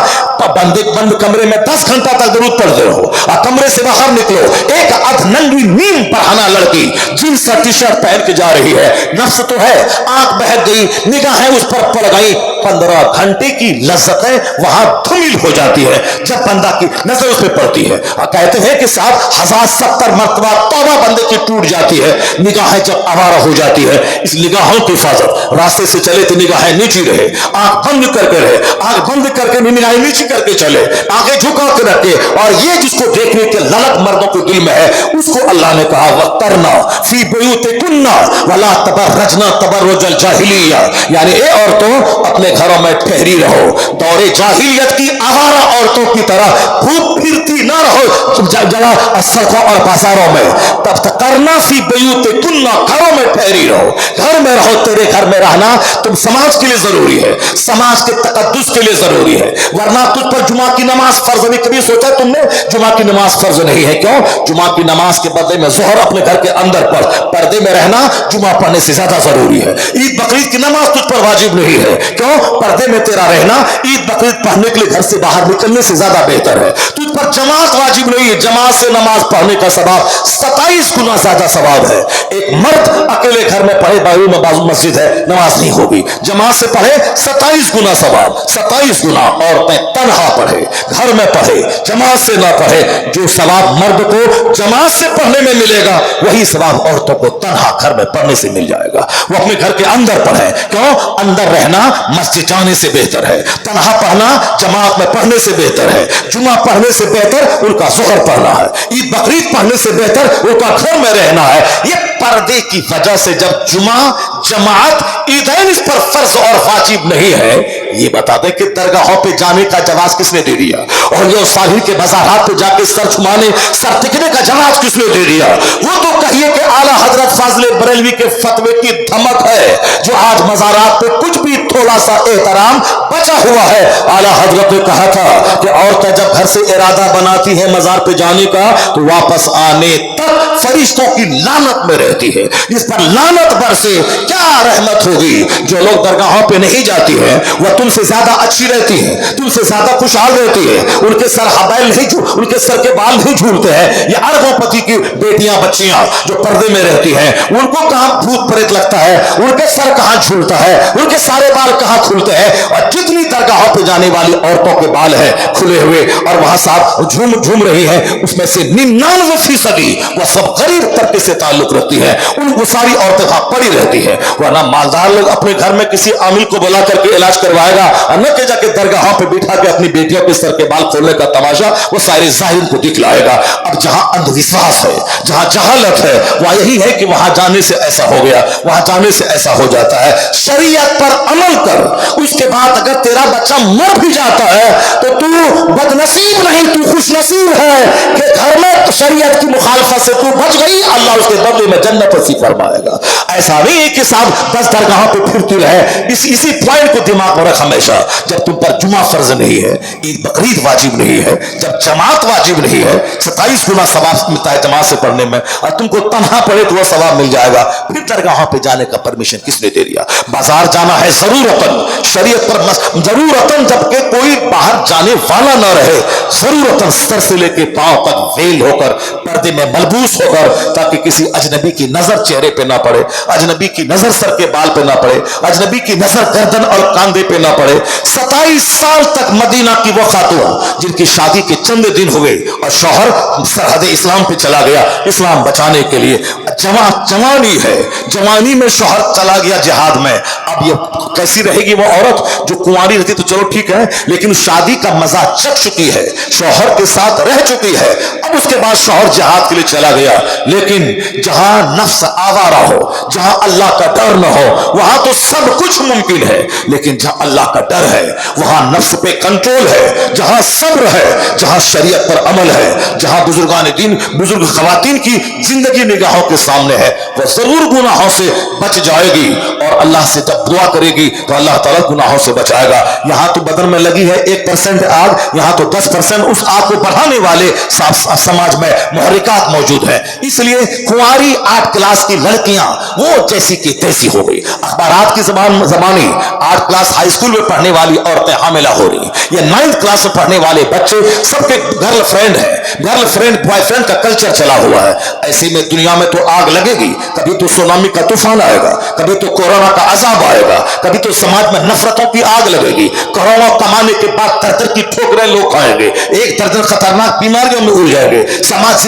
बंद कमरे में 10 घंटा तक दुरूद पढ़ते रहो और कमरे से बाहर निकलो, एक अधनंगी नीम पढ़ाना लड़की जींस और टी शर्ट पहन के जा रही है, नफ्स तो है, आंख बहक गई, निगाहें उस पर पड़ गई, 15 घंटे की लज्जतें वहां धूमिल हो जाती है जब बंदा की नजर उस पर पड़ती है। और कहते हैं कि 70 मरतबा तौबा बंदे की टूट जाती है, निगाहें जब आवारा हो जाती है। इस निगाहों की हिफाजत, रास्ते से चले तो निगाहें नीची रहे, आंख बंद करके रहे, आंख बंद करके निगाहें नीची करके चले, आंखें झुका के रखे। और ये जिसको देखने के ललक मर्दों के दिल में है, उसको अल्लाह ने कहा वक्तरना फी बुयूतिकुन्ना वला तबर्रजना तबर्रुजल जाहिलिया, यानी ए औरतों अपने घरों में ठहरी रहो, दौरे जाहिलियत की आवारा औरतों की तरह खूब फिरती ना रहो जगह सड़कों और बाजारों में। तब तक करना फी बुयूतिकुन्ना, घरों में ठहरी रहो, घर में रहो। तेरे घर में रहना तुम समाज के लिए जरूरी है, समाज के तकद्दुस के लिए जरूरी है, वरना तुझ पर जुमा की नमाज फर्ज नहीं। कभी सोचा तुमने जुमा की नमाज फर्ज नहीं है? क्यों? जुमा की नमाज के बदले में जोहर अपने घर के अंदर पढ़, पर्दे में रहना जुमा पढ़ने से ज्यादा जरूरी है। ईद बकरीद की नमाज तुझ पर वाजिब नहीं है, क्यों? पर्दे में तेरा रहना ईद बकरीद पढ़ने के लिए घर से बाहर निकलने से ज्यादा बेहतर है। तुझ पर जमात वाजिब नहीं है, जमात से नमाज पढ़ने का सवाब 27 गुना ज्यादा सवाब है। एक मर्द अकेले घर में पढ़े, बाजू मस्जिद है, नमाज नहीं होगी, जमात से पढ़े 27 गुना सवाब, 27 गुना। औरतें तन्हा पढ़े, घर में पढ़े, जमात से ना पढ़े, जो सवाब मर्द को जमात से पढ़ने में मिलेगा वही सवाब औरतों को तन्हा घर में पढ़ने से मिल जाएगा। वो अपने घर के अंदर पढ़े, क्यों? अंदर रहना मस्जिद जाने से बेहतर है, तन्हा पढ़ना जमात में पढ़ने से बेहतर है, जुमा पढ़ने से बेहतर उनका ज़ोहर पढ़ना है, ईद बकरीद पढ़ने से बेहतर उनका घर में रहना है। ये पर्दे की वजह से जब जुमा जमात ईदैन इस पर फर्ज और वाजिब नहीं है, ये बता दे कि दरगाहों पे जाने का जवाब किसने दे दिया? और ये साहिल के बाजारात पे जाके सर छुमाने, सर टिकने का जवाब किसने दे दिया? वो तो कहिए कि आला हजरत फाजले बरेलवी के फतवे की धमक है जो आज मज़ारात पे कुछ भी थोड़ा सा एहतराम बचा हुआ है। आला हजरत ने कहा था कि औरतें जब घर से इरादा बनाती है मज़ार पे जाने का तो वापस आने तक फरिश्तों की लानत में रहती है। इस पर लानत बरसे, क्या रहमत होगी। जो लोग दरगाहों पे नहीं जाती हैं वह तुमसे ज्यादा अच्छी रहती है, तुमसे ज्यादा खुशहाल रहती है, उनके सर हबैल नहीं, उनके सर के बाल नहीं झूलते हैं। ये अरबोपति की बेटियां बच्चियां जो पर्दे में रहती हैं, उनको कहां भूत प्रेत लगता है, उनके सर कहां झूलता है, उनके सारे बाल कहां खुलते हैं। और जितनी दरगाहों पे जाने वाली औरतों के बाल हैं खुले हुए और वहां साहब झूम झूम रही है, उसमें से 99% वह सब गरीब तबके से ताल्लुक रखती है। वो सारी औरतें वहां पड़ी रहती है। वरना मालदार लोग अपने घर में किसी आमिल को बुला करके इलाज करवाएगा और न के जाके दरगाहों पे बिठा के अपनी बेटियों के सर के बाल खोलने का तमाशा वो सारे जाहिर को दिखलाएगा। अब जहां अंधविश्वास है, जहां जहालत है, वह यही है कि वहां जाने से ऐसा हो गया, वहां जाने से ऐसा हो जाता है। शरीयत पर अमल कर, उसके बाद अगर तेरा बच्चा मर भी जाता है तो तू बदनसीब नहीं, तू खुशनसीब है कि घर में शरीयत की मुखालफत से तू बच गई, अल्लाह उसके बदले में जन्नत नसीब फरमाएगा। ऐसा नहीं है कि साहब 10 दरगाहों पे फिरती रहे। इसी पॉइंट को दिमाग में रख हमेशा। जब तुम पर जुमा फर्ज नहीं है, ईद बकरीद वाजिब नहीं है, जब जमात वाजिब नहीं है, 27 गुना सवाब मिलता है जमात से पढ़ने में, और तुमको तन्हा पड़े तो वह सवाब मिल जाएगा। फिर दरगाहों पे जाने का परमिशन किसने दे दिया? बाजार जाना है जरूरतन, शरीयत पर जरूरतन, जबकि कोई बाहर जाने वाला न रहे, जरूरतन सर से लेके पांव तक वेल होकर, पर्दे में मलबूस होकर, ताकि किसी अजनबी की नजर चेहरे पे ना पड़े, अजनबी की नजर सर के बाल पे ना पड़े, अजनबी की नजर गर्दन और कांधे पे ना पड़े। 27 साल तक मदीना की वो खातून जिनकी शादी के चंद दिन हुए और शौहर सरहद इस्लाम पे चला गया इस्लाम बचाने के लिए, जवानी है, जवानी में शौहर चला गया जिहाद में, अब ये कैसी रहेगी वो औरत जो कुंवारी रहती तो चलो ठीक है, लेकिन शादी का मजा चख चुकी है, शौहर के साथ रह चुकी है, अब उसके बाद शौहर जिहाद के लिए चला गया। लेकिन जहां नफ्स आवारा हो, जहां अल्लाह का डर न हो, वहां तो सब कुछ मुमकिन है। लेकिन जहां अल्लाह का डर है, वहां नफ्स पे कंट्रोल है, जहां सब्र है, जहां शरीयत पर अमल है, जहां बुजुर्गान दीन, बुजुर्ग खवातीन की जिंदगी निगाहों के सामने है, वह जरूर गुनाहों से बच जाएगी। और अल्लाह से जब दुआ करेगी तो अल्लाह ताला गुनाहों से बचाएगा। यहां तो बदन में लगी है 1% आग, यहां तो 10% उस आग को बढ़ाने वाले समाज में मुहर्रिकात मौजूद है। इसलिए कुंवारी 8 क्लास की लड़कियां वो जैसी की तैसी हो गई। अखबारात की जमानी 8 क्लास हाई स्कूल में पढ़ने वाली औरतें हामिला हो रही, ये 9th क्लास में पढ़ने वाले बच्चे सबके गर्लफ्रेंड है, गर्लफ्रेंड बॉयफ्रेंड का कल्चर चला हुआ है। ऐसे में दुनिया में तो आग लगेगी, कभी तो सुनामी का तूफान आएगा, कभी तो कोरोना का अजाब आएगा, कभी तो समाज में नफरतों की आग लगेगी। कोरोना कमाने के बाद दर्द की ठोकरें लोग खाएंगे, एक दर्जन खतरनाक बीमारियों में उलझेंगे, समाज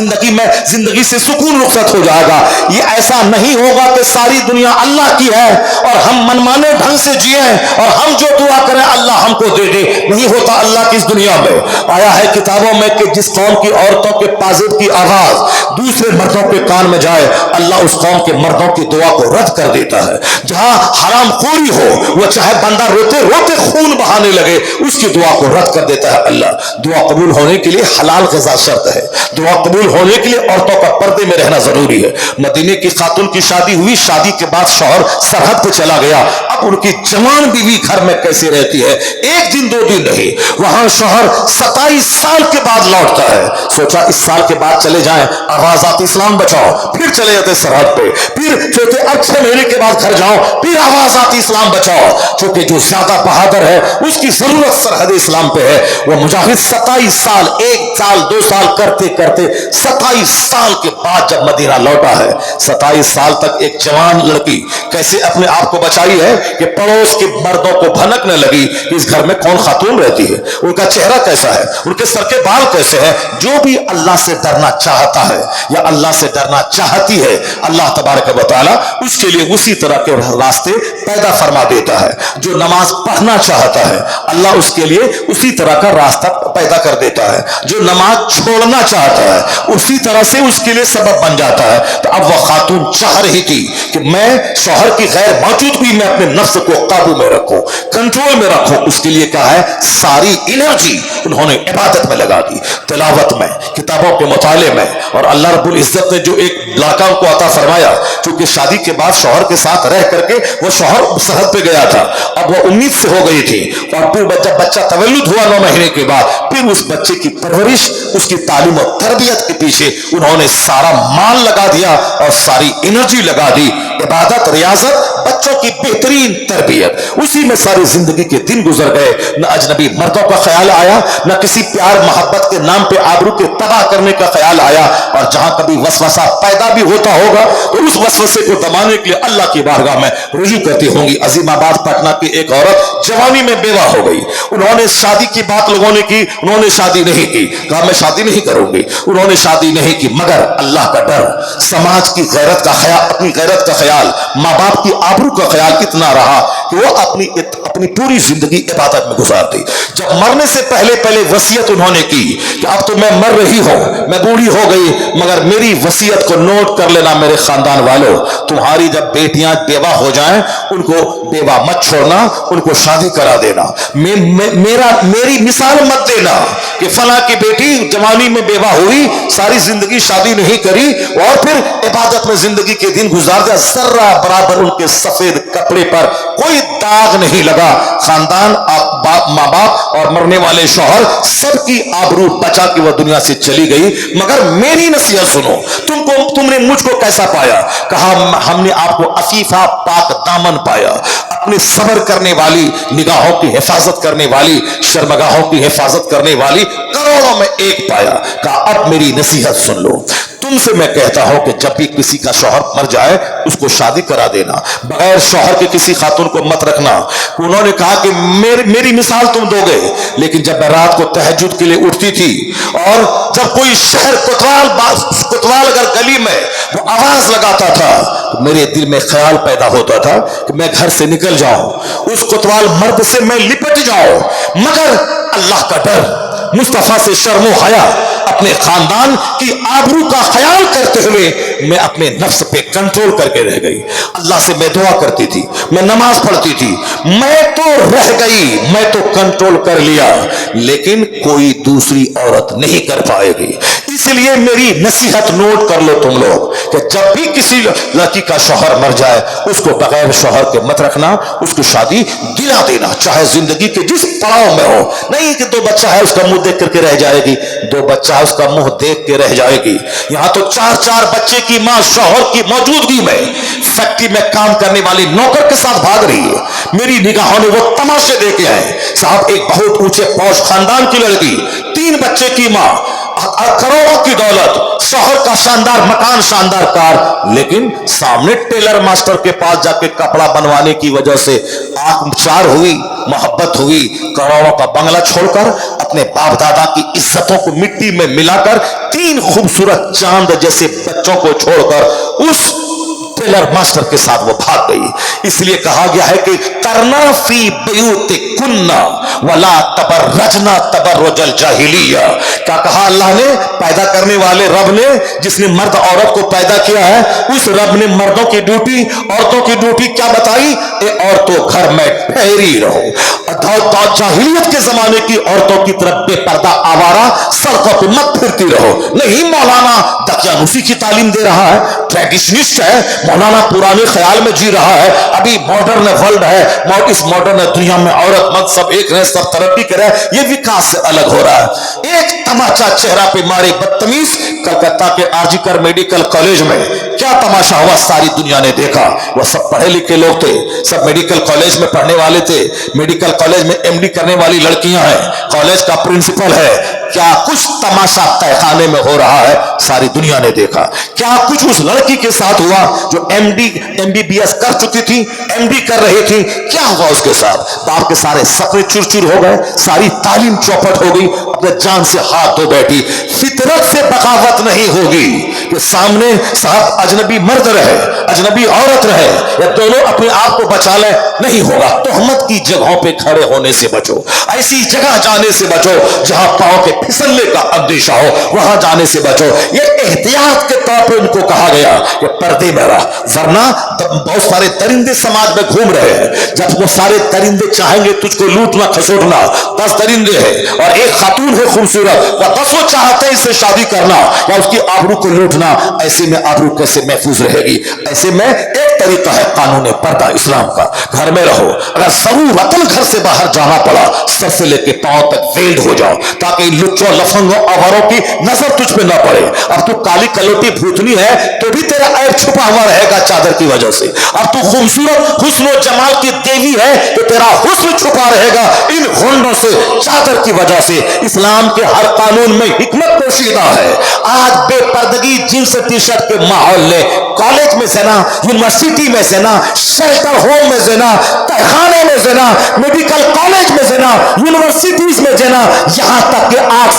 जिंदगी से सुकून रुखसत हो जाएगा। ये ऐसा नहीं होगा कि सारी दुनिया अल्लाह की है और हम मनमाने ढंग से जिए और हम जो दुआ करें अल्लाह हमको दे दे, नहीं होता अल्लाह की इस दुनिया में। आया है किताबों में कि जिस कौम की औरतों के पाजिब की आवाज दूसरे मर्दों के कान में जाए, अल्लाह उस कौम के मर्दों की दुआ को रद्द कर देता है। जहां हराम खोरी हो, वो चाहे बंदा रोते रोते खून बहाने लगे, उसकी दुआ को रद्द कर देता है अल्लाह। दुआ कबूल होने के लिए हलाल ग़िज़ा शर्त है, दुआ कबूल होने के लिए औरतों का पर्दे में रहना जरूरी है। मदीने की खातून की शादी हुई, शादी के बाद शौहर सरहद पे चला गया। अब उनकी जवान बीवी घर में कैसे रहती है? 1 दिन 2 दिन नहीं, वहां शौहर 27 साल के बाद लौटता है। सोचा इस साल के बाद चले जाएं और आवाज आती इस्लाम बचाओ, फिर चले जाते सरहद पे, फिर सोचते अब 6 महीने के बाद घर जाओ, फिर आवाज आती इस्लाम बचाओ। क्योंकि जो ज्यादा बहादुर है उसकी जरूरत सरहद इस्लाम पे है। वो मुजाहिद 27 साल, 1 साल 2 साल करते करते 27 साल के बाद जब मदीना लौटा है, 27 साल तक एक जवान लड़की कैसे अपने आप को बचाई है कि पड़ोस के मर्दों को भनक न लगी कि इस घर में कौन खातून रहती है, उनका चेहरा कैसा है, उनके सर के बाल कैसे हैं। जो भी अल्लाह से डरना चाहता है या अल्लाह से डरना चाहती है, अल्लाह तबारक व तआला उसके लिए उसी तरह के रास्ते पैदा फरमा देता है। जो नमाज पढ़ना चाहता है, अल्लाह उसके लिए उसी तरह का रास्ता पैदा कर देता है। जो नमाज छोड़ना चाहता है, उसी तरह से उसके लिए सबब बन जाता है। तो अब वह खातून चाह रही थी कि मैं शौहर की गैर मौजूदगी में अपने नफ्स को काबू में रखूं, कंट्रोल में रखूं। उसके लिए क्या है, सारी एनर्जी उन्होंने इबादत में लगा दी, तिलावत में, किताबों के मुताले में। और अल्लाह रब्बुल इज्जत ने जो एक लाका को अता फरमाया, क्योंकि शादी के बाद शौहर के साथ रह करके वो शौहर सरहद पे गया था, अब वो उम्मीद से हो गई थी। और फिर जब बच्चा तवल्लुद हुआ 9 महीने के बाद, फिर उस बच्चे की परवरिश, उसकी तालीम और तरबियत के पीछे उन्होंने सारा माल लगा दिया और सारी एनर्जी लगा दी। इबादत, रियाजत, बच्चों की बेहतरीन तरबियत, उसी में सारी जिंदगी के दिन गुजर गए। न अजनबी मर्दों का ख्याल आया, न किसी प्यार मोहब्बत के नाम पे आबरू के तबाह करने का ख्याल आया। और जहां कभी वसवसा पैदा भी होता होगा तो उस वसवसे को दबाने के लिए अल्लाह की बारगाह में रुजू करती होंगी। अजीमाबाद पटना की एक औरत जवानी में बेवा हो गई। उन्होंने शादी की बात लोगों ने की, उन्होंने शादी नहीं की, कहा मैं शादी नहीं करूंगी। उन्होंने शादी नहीं की, मगर अल्लाह का डर, समाज की गैरत का ख्याल, अपनी गैरत का ख्याल, माँ बाप की आबरू का ख्याल इतना रहा कि वो अपनी पूरी जिंदगी इबादत में गुजार दी। जब मरने से पहले वसीयत उन्होंने की कि अब तो मैं मर रही हूं, मैं बूढ़ी हो गई, मगर मेरी वसीयत को नोट कर लेना मेरे खानदान वालों, तुम्हारी जब बेटियां बेवा हो जाएं, उनको बेवा मत छोड़ना, उनको शादी करा देना। मेरी मिसाल मत देना कि फला की बेटी जवानी में बेवा हुई, सारी जिंदगी शादी नहीं करी और फिर इबादत में जिंदगी के दिन गुजार दिया। जर्रा बराबर उनके सफेद कपड़े पर कोई दाग नहीं लगा। खानदान, माँ बाप और मरने वाले शौहर, सबकी आबरू बचा के वह दुनिया से चली गई। मगर मेरी नसीहत सुनो, तुमने मुझको कैसा पाया? कहा हमने आपको अफीफा पाक दामन पाया, अपने सब्र करने वाली, निगाहों की हिफाजत करने वाली, शर्मगाहों की हिफाजत करने वाली करोड़ों में एक पाया। कहा अब मेरी नसीहत सुन लो, तुमसे मैं कहता हूं कि जब भी किसी का शौहर मर जाए उसको शादी करा देना, बगैर शौहर के किसी खातून को मत रखना। उन्होंने कहा कि मेरी मिसाल तुम दोगे, लेकिन जब मैं रात को तहज्जुद के लिए उठती थी और जब कोई शहर कोतवाल अगर गली में वो आवाज लगाता था तो मेरे दिल में ख्याल पैदा होता था कि मैं घर से निकल जाऊं, उस कोतवाल मर्द से मैं लिपट जाऊं। मगर अल्लाह का डर, मुस्तफा से शर्म हया, अपने खानदान की आबरू का ख्याल करते हुए मैं अपने नफ्स पे कंट्रोल करके रह गई। अल्लाह से मैं दुआ करती थी, मैं नमाज पढ़ती थी, मैं तो रह गई, मैं तो कंट्रोल कर लिया, लेकिन कोई दूसरी औरत नहीं कर पाएगी। इसलिए मेरी नसीहत नोट कर लो तुम लोग कि जब भी किसी लड़की का शौहर मर जाए उसको बगैर शौहर के मत रखना, उसको शादी दिला देना, चाहे जिंदगी के जिस पड़ाव में हो। नहीं कि 2 बच्चा है उसका मुंह देख करके रह जाएगी, 2 बच्चा है उसका मुंह देख के रह जाएगी। यहां तो 4-4 बच्चे की मां शौहर की मौजूदगी में फैक्ट्री में काम करने वाली नौकर के साथ भाग रही है। मेरी निगाहों ने वो तमाशे देखे हैं साहब। एक बहुत ऊंचे पौष खानदान की लड़की, 3 बच्चे की मां, करोड़ों की दौलत, शौहर का शानदार मकान, शानदार कार, लेकिन सामने टेलर मास्टर के पास जाके कपड़ा बनवाने की वजह से आंख चार हुई, मोहब्बत हुई। करोड़ों का बंगला छोड़कर, अपने बाप दादा की इज्जतों को मिट्टी में मिलाकर, 3 खूबसूरत चांद जैसे बच्चों को छोड़कर उस टेलर मास्टर के साथ वो भाग गई। इसलिए कहा गया है कि करना फी बयूति कुन्ना वला तबर्रजना तबर्रुजल जाहिलिया। क्या कहा अल्लाह ने? पैदा करने वाले रब ने, जिसने मर्द औरत को पैदा किया है, उस रब ने मर्दों की ड्यूटी, औरतों की ड्यूटी क्या बताई? औरतों घर में ठहरी रहो। जाहिलियत के जमाने की औरतों की तरफ बेपर्दा आवारा सड़कों पर मत फिरती रहो। नहीं, मौलाना दकियानूसी की तालीम दे रहा है, ट्रेडिशनिस्ट है, मौलाना पुराने ख्याल में जी रहा है, अभी मॉडर्न वर्ल्ड है, इस मॉडर्न दुनिया में औरत मर्द सब एक है, सब तरक्की करे, ये विकास से अलग हो रहा है। एक तमाचा चेहरा पे मारे बदतमीज, कलकत्ता के आरजीकर मेडिकल कॉलेज में क्या तमाशा हुआ सारी दुनिया ने देखा। वह सब पढ़े लिखे लोग थे, सब मेडिकल कॉलेज में पढ़ने वाले थे, मेडिकल कॉलेज में एमडी करने वाली लड़कियां हैं, कॉलेज का प्रिंसिपल है। क्या कुछ तमाशा तहखाने में हो रहा है सारी दुनिया ने देखा। क्या कुछ उस लड़की के साथ हुआ जो एमबीबीएस कर चुकी थी, एमडी कर रही थी, क्या हुआ उसके साथ। बाप के सारे सपने चुर हो गए, सारी तालीम चौपट हो गई, अपने जान से हाथ धो बैठी। फितरत से बगावत नहीं होगी कि सामने साहब अजनबी मर्द रहे, अजनबी औरत रहे, या दोनों अपने आप को बचा ले, नहीं होगा। तोहमत की जगहों पे खड़े होने से बचो, ऐसी जगह जाने से बचो जहां पांव के फिसलने का अंदेशा हो, वहां जाने से बचो। ये एहतियात के तौर पे उनको कहा गया कि पर्दे में रह, वरना बहुत सारे दरिंदे समाज में घूम रहे हैं। जब वो सारे दरिंदे चाहेंगे तुझको लूटना खसोटना, 10 दरिंदे हैं और एक खातून है खूबसूरत, वह 10 चाहते हैं इससे शादी करना या उसकी आबरू को लूटना, ऐसे में आबरू कैसे महफूज रहेगी। ऐसे में एक तरीका है कानून पर्दा इस्लाम का, घर में रहो, अगर जरूरतन घर से बाहर जाना पड़ा सर से लेके पांव तक वेल्ड हो जाओ, ताकि लुच्चों लफंगों अवारों की नजर तुझ पे ना पड़े। अब तू काली कलोटी भूतनी है तो भी तेरा ऐब छुपा हुआ रहेगा चादर की वजह से। अब तू खूबसूरत हुस्न और जमाल की देवी है तो तेरा हुस्न छुपा रहेगा इन होंडों से, चादर की वजह से। इस्लाम के हर कानून में हिकमत पोशीदा है। आज बेपर्दगी जींस टी शर्ट के माहौल ने कॉलेज में ज़िना, यूनिवर्सिटी में ज़िना, शेल्टर होम में ज़िना, तहखाने में ज़िना, मेडिकल कॉलेज में ज़िना, यूनिवर्सिटीज में ज़िना, यहां तक कि आप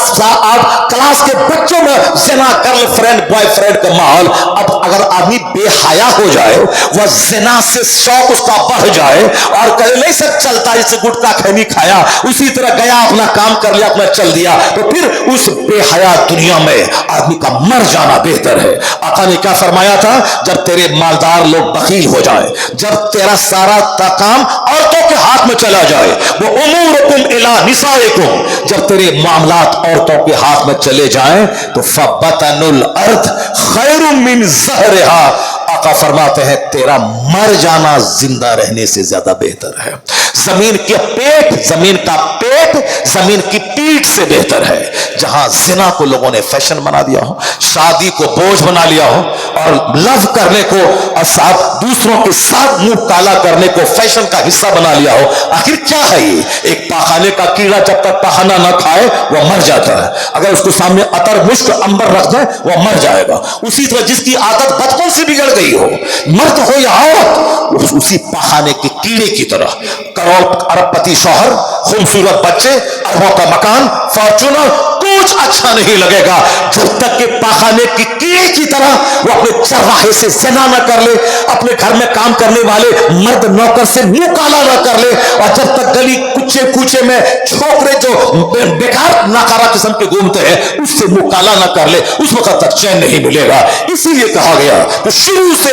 क्लास के बच्चों में ज़िना, गर्लफ्रेंड बॉयफ्रेंड का माहौल। अब अगर आदमी बेहया हो जाए, वह ज़िना से शौक उसका बढ़ जाए और कहे नहीं सब चलता, जैसे गुटखा खैनी खाया उसी तरह गया, अपना काम कर लिया, अपना चल दिया, तो फिर उस बेहया दुनिया में आदमी का मर जाना बेहतर है। आका ने क्या फरमाया था, जब तेरे मालदार लोग बखील हो जाए, जब तेरा सारा काम औरतों के हाथ में चला जाए, वो उमूरुकुम इला निसाइकुम, जब तेरे मामलात औरतों के हाथ में चले जाएं तो फबतनुल अर्द खैरुम मिन ज़हरिहा, आका फरमाते हैं तेरा मर जाना जिंदा रहने से ज्यादा बेहतर है। जमीन के पेट, जमीन का पेट जमीन की पीठ से बेहतर है। जहां जिना को लोगों ने फैशन बना दिया हो, शादी को बोझ बना लिया हो और लव करने को और साथ दूसरों के साथ मुंह काला करने को फैशन का हिस्सा बना लिया हो। आखिर क्या है ये? एक पाखाने का कीड़ा जब तक पाखाना न खाए वह मर जाता है, अगर उसको सामने अतर मुश्क अंबर रख दे वह मर जाएगा। उसी तरह जिसकी आदत बचपन से बिगड़ गई हो, मर्द हो या औरत, उसी पाखाने के कीड़े की तरह, करोड़ अरबपति शौहर, खूबसूरत बच्चे, अरबों का मकान, फॉर्चूनर, कुछ अच्छा नहीं लगेगा जब तक कि पाखाने की कीड़े की तरह वो अपने चरवाहे से ज़िना न कर ले, अपने घर में काम करने वाले मर्द नौकर से मुंह काला न कर ले, और जब तक गली कुचे कूचे में छोकरे जो बेकार नाकारा किस्म के घूमते हैं उससे मुंह काला न कर ले, उस वक्त तक चैन नहीं मिलेगा। इसीलिए कहा गया कि शुरू से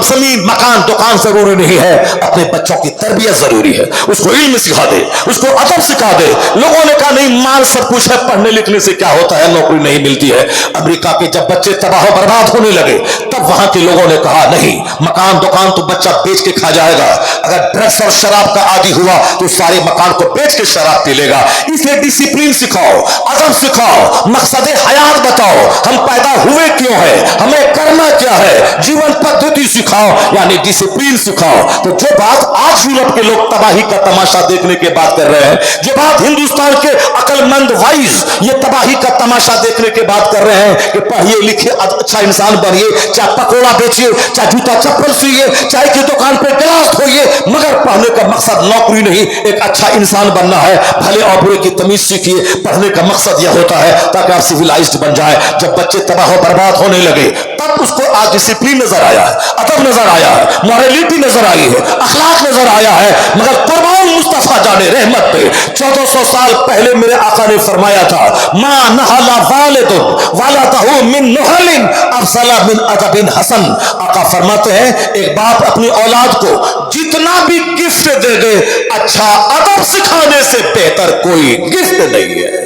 जमीन मकान दुकान जरूरी नहीं है, अपने बच्चों की तरबियत जरूरी है। उसको इल्म सिखा दे, उसको अदब सिखा दे। लोगों ने कहा नहीं माल सब कुछ है, पढ़ने लिखने से क्या होता है, नौकरी नहीं मिलती है। अमेरिका के जब बच्चे तबाह बर्बाद होने लगे तब वहां के लोगों ने कहा नहीं, मकान दुकान तो बच्चा बेच के खा जाएगा, अगर ड्रग्स और शराब का आदी हुआ तो सारे मकान को बेच के शराब पी लेगा। इसलिए डिसिप्लिन सिखाओ, अदब सिखाओ, मकसद हयात बताओ, हम पैदा हुए क्यों है, हमें करना क्या है, जीवन पद्धति सिखाओ, यानी डिसिप्लिन सिखाओ। तो जो बात आज यूरोप के लोग तबाही का तमाशा देखने के बात कर रहे हैं, जो बात हिंदुस्तान के अकलमंद वाइज ये तबाही का तमाशा देखने के बात कर रहे हैं कि पढ़िए लिखिए अच्छा इंसान बनिए, चाहे पकोड़ा बेचिए, चाहे जूता चप्पल सिए, चाय की दुकान पे गिलास धोइए, मगर पढ़ने का मकसद नौकरी नहीं, एक अच्छा इंसान बनना है। भले और बुरे की तमीज सीखिए, पढ़ने का मकसद यह होता है ताकि आप सिविलाइज्ड बन जाए। जब बच्चे तबाह बर्बाद होने लगे तब उसको आज डिसिप्लिन नजर आया है, अदब नजर आया है, मॉरलिटी नजर आई है, अखलाक नजर आया है। मगर कुर्बान मुस्तफा जाने रहमत पे 1400 साल पहले मेरे आका ने फरमाया था, मा नहला वालिदुन वलदहु मिन नुहलिन अफसला मिन अदबिन हसन। आका फरमाते हैं एक बाप अपनी औलाद को जितना भी गिफ्ट दे दे, अच्छा अदब सिखाने से बेहतर कोई गिफ्ट नहीं है।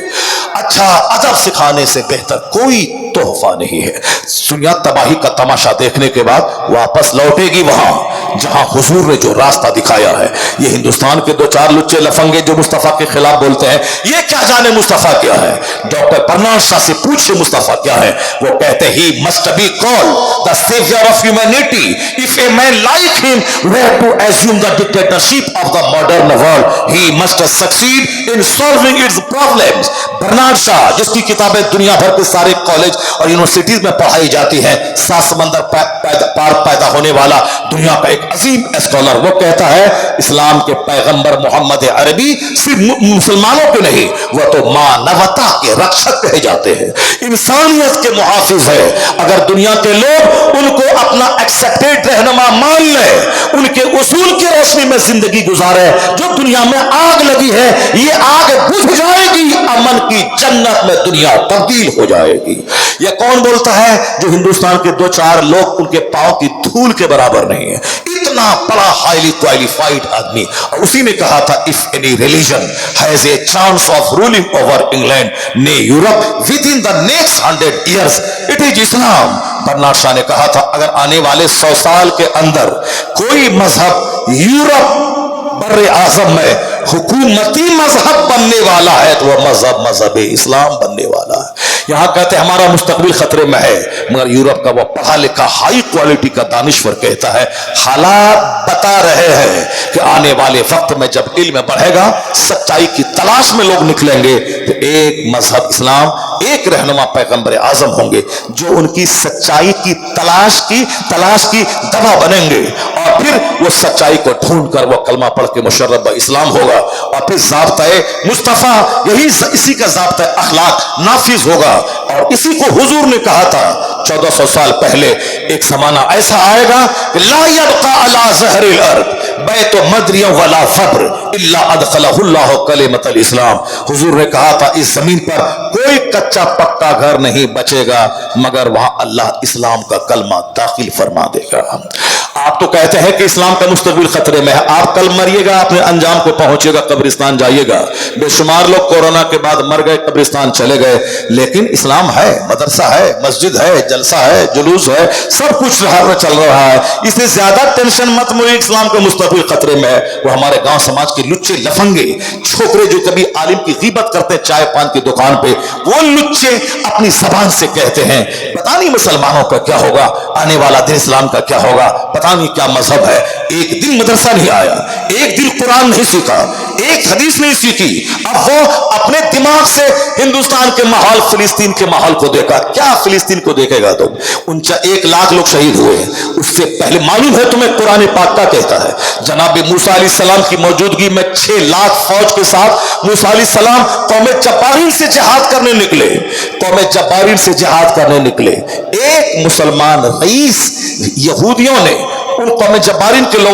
अच्छा अदब सिखाने से बेहतर कोई तोहफा नहीं है। दुनिया तबाही का तमाशा देखने के बाद वापस लौटेगी वहां जहां हुजूर ने जो रास्ता दिखाया है। ये हिंदुस्तान के दो चार लुच्चे लफंगे जो मुस्तफा के खिलाफ बोलते हैं, ये क्या जाने मुस्तफा क्या है। डॉक्टर बर्नार्ड शॉ से पूछे मुस्तफा क्या है, वो कहते he must be called the saviour of humanity if a man like him were to assume the dictatorship of the modern world he must succeed in solving its problems. Bernard Shaw जिसकी किताबें दुनिया भर के सारे college और universities में पढ़ाई जाती है, सात समंदर पार पैदा होने वाला दुनिया का एक अजीम स्कॉलर, वो कहता है इस्लाम के पैगंबर मोहम्मद अरबी सिर्फ मुसलमानों के नहीं, वो तो मानवता के रक्षक कहे जाते हैं, इंसानियत के मुहाफिज है। अगर दुनिया के लोग उनको अपना एक्सेप्टेड रहनुमा मान ले, उनके उसूल की रोशनी में जिंदगी गुजारे, जो दुनिया में आग लगी है ये आग बुझ जाएगी, अमन की जन्नत में दुनिया तब्दील हो जाएगी। ये कौन बोलता है? जो हिंदुस्तान के दो चार लोग उनके पांव की धूल के बराबर नहीं है। इतना बड़ा हाईली क्वालिफाइड आदमी, और उसी ने कहा था if any religion has a chance of ruling over England ने Europe within the next 100 years it is Islam. Bernard Shaw ने कहा था अगर आने वाले 100 साल के अंदर कोई मजहब यूरोप बर्रे आजम में हुकूमती मजहब बनने वाला है तो वह मजहब इस्लाम बनने वाला है। यहां कहते हैं हमारा मुस्तकबिल खतरे में है, मगर यूरोप का वह पढ़ा लिखा हाई क्वालिटी का दानिश्वर कहता है हालात बता रहे हैं कि आने वाले वक्त में जब इल्म बढ़ेगा, सच्चाई की तलाश में लोग निकलेंगे तो एक मजहब इस्लाम, एक रहनुमा पैगंबर आजम होंगे जो उनकी सच्चाई की तलाश की दवा बनेंगे, और फिर वो सच्चाई को ढूंढ कर वो कलमा पढ़ के मुशर्रफ इस्लाम होगा, और फिर ज़ाब्ता-ए मुस्तफा इसी का ज़ाब्ता अखलाक नाफिज होगा। और इसी को हुजूर ने कहा था 1400 साल पहले, एक जमाना ऐसा आएगा कि ला यबका अला ज़हरिल अर्द बैतु मदरिया वला फब्र इल्ला अदखलहुल्लाहु कलिमतल इस्लाम। हुजूर ने कहा था इस जमीन पर कोई कच्चा पक्का घर नहीं बचेगा मगर वहां अल्लाह इस्लाम का कलमा दाखिल फरमा देगा। आप तो कहते हैं कि इस्लाम का मुस्तकबिल खतरे में है, आप कल मरिएगा, अपने अंजाम को पहुंचेगा, कब्रिस्तान जाइएगा। बेशुमार लोग कोरोना के बाद मर गए, कब्रिस्तान चले गए, लेकिन इस्लाम है, मदरसा है, मस्जिद है, जलसा है, जुलूस है, सब कुछ चल रहा है। इससे ज्यादा टेंशन मत मुझे, इस्लाम का मुस्तकबिल खतरे में है। वो हमारे गांव समाज के लुच्चे लफंगे छोकरे जो कभी आलिम की गीबत करते हैं चाय पान की दुकान पे, वो लुच्चे अपनी जबान से कहते हैं पता नहीं मुसलमानों का क्या होगा, आने वाला दिन इस्लाम का क्या होगा, पता नहीं क्या मजहब है। एक दिन मदरसा नहीं आया, एक दिन कुरान नहीं सीखा, एक हदीस नहीं सीखी, अब वो अपने दिमाग से हिंदुस्तान के माहौल, फिलिस्तीन के माहौल को देखा। क्या फिलिस्तीन को देखेगा तुम? 1 लाख लोग शहीद हुए, उससे पहले मालूम है तुम्हें कुरान पाक का कहता है जनाब मूसा अलैहिस्सलाम की मौजूदगी में 6 लाख फौज के साथ मूसा अलैहिस्सलाम कौम जब्बारीन से जिहाद करने निकले, कौम जब्बारीन से जिहाद करने निकले। एक मुसलमान रईस यहूदियों ने, उन कौम जब्बारीन के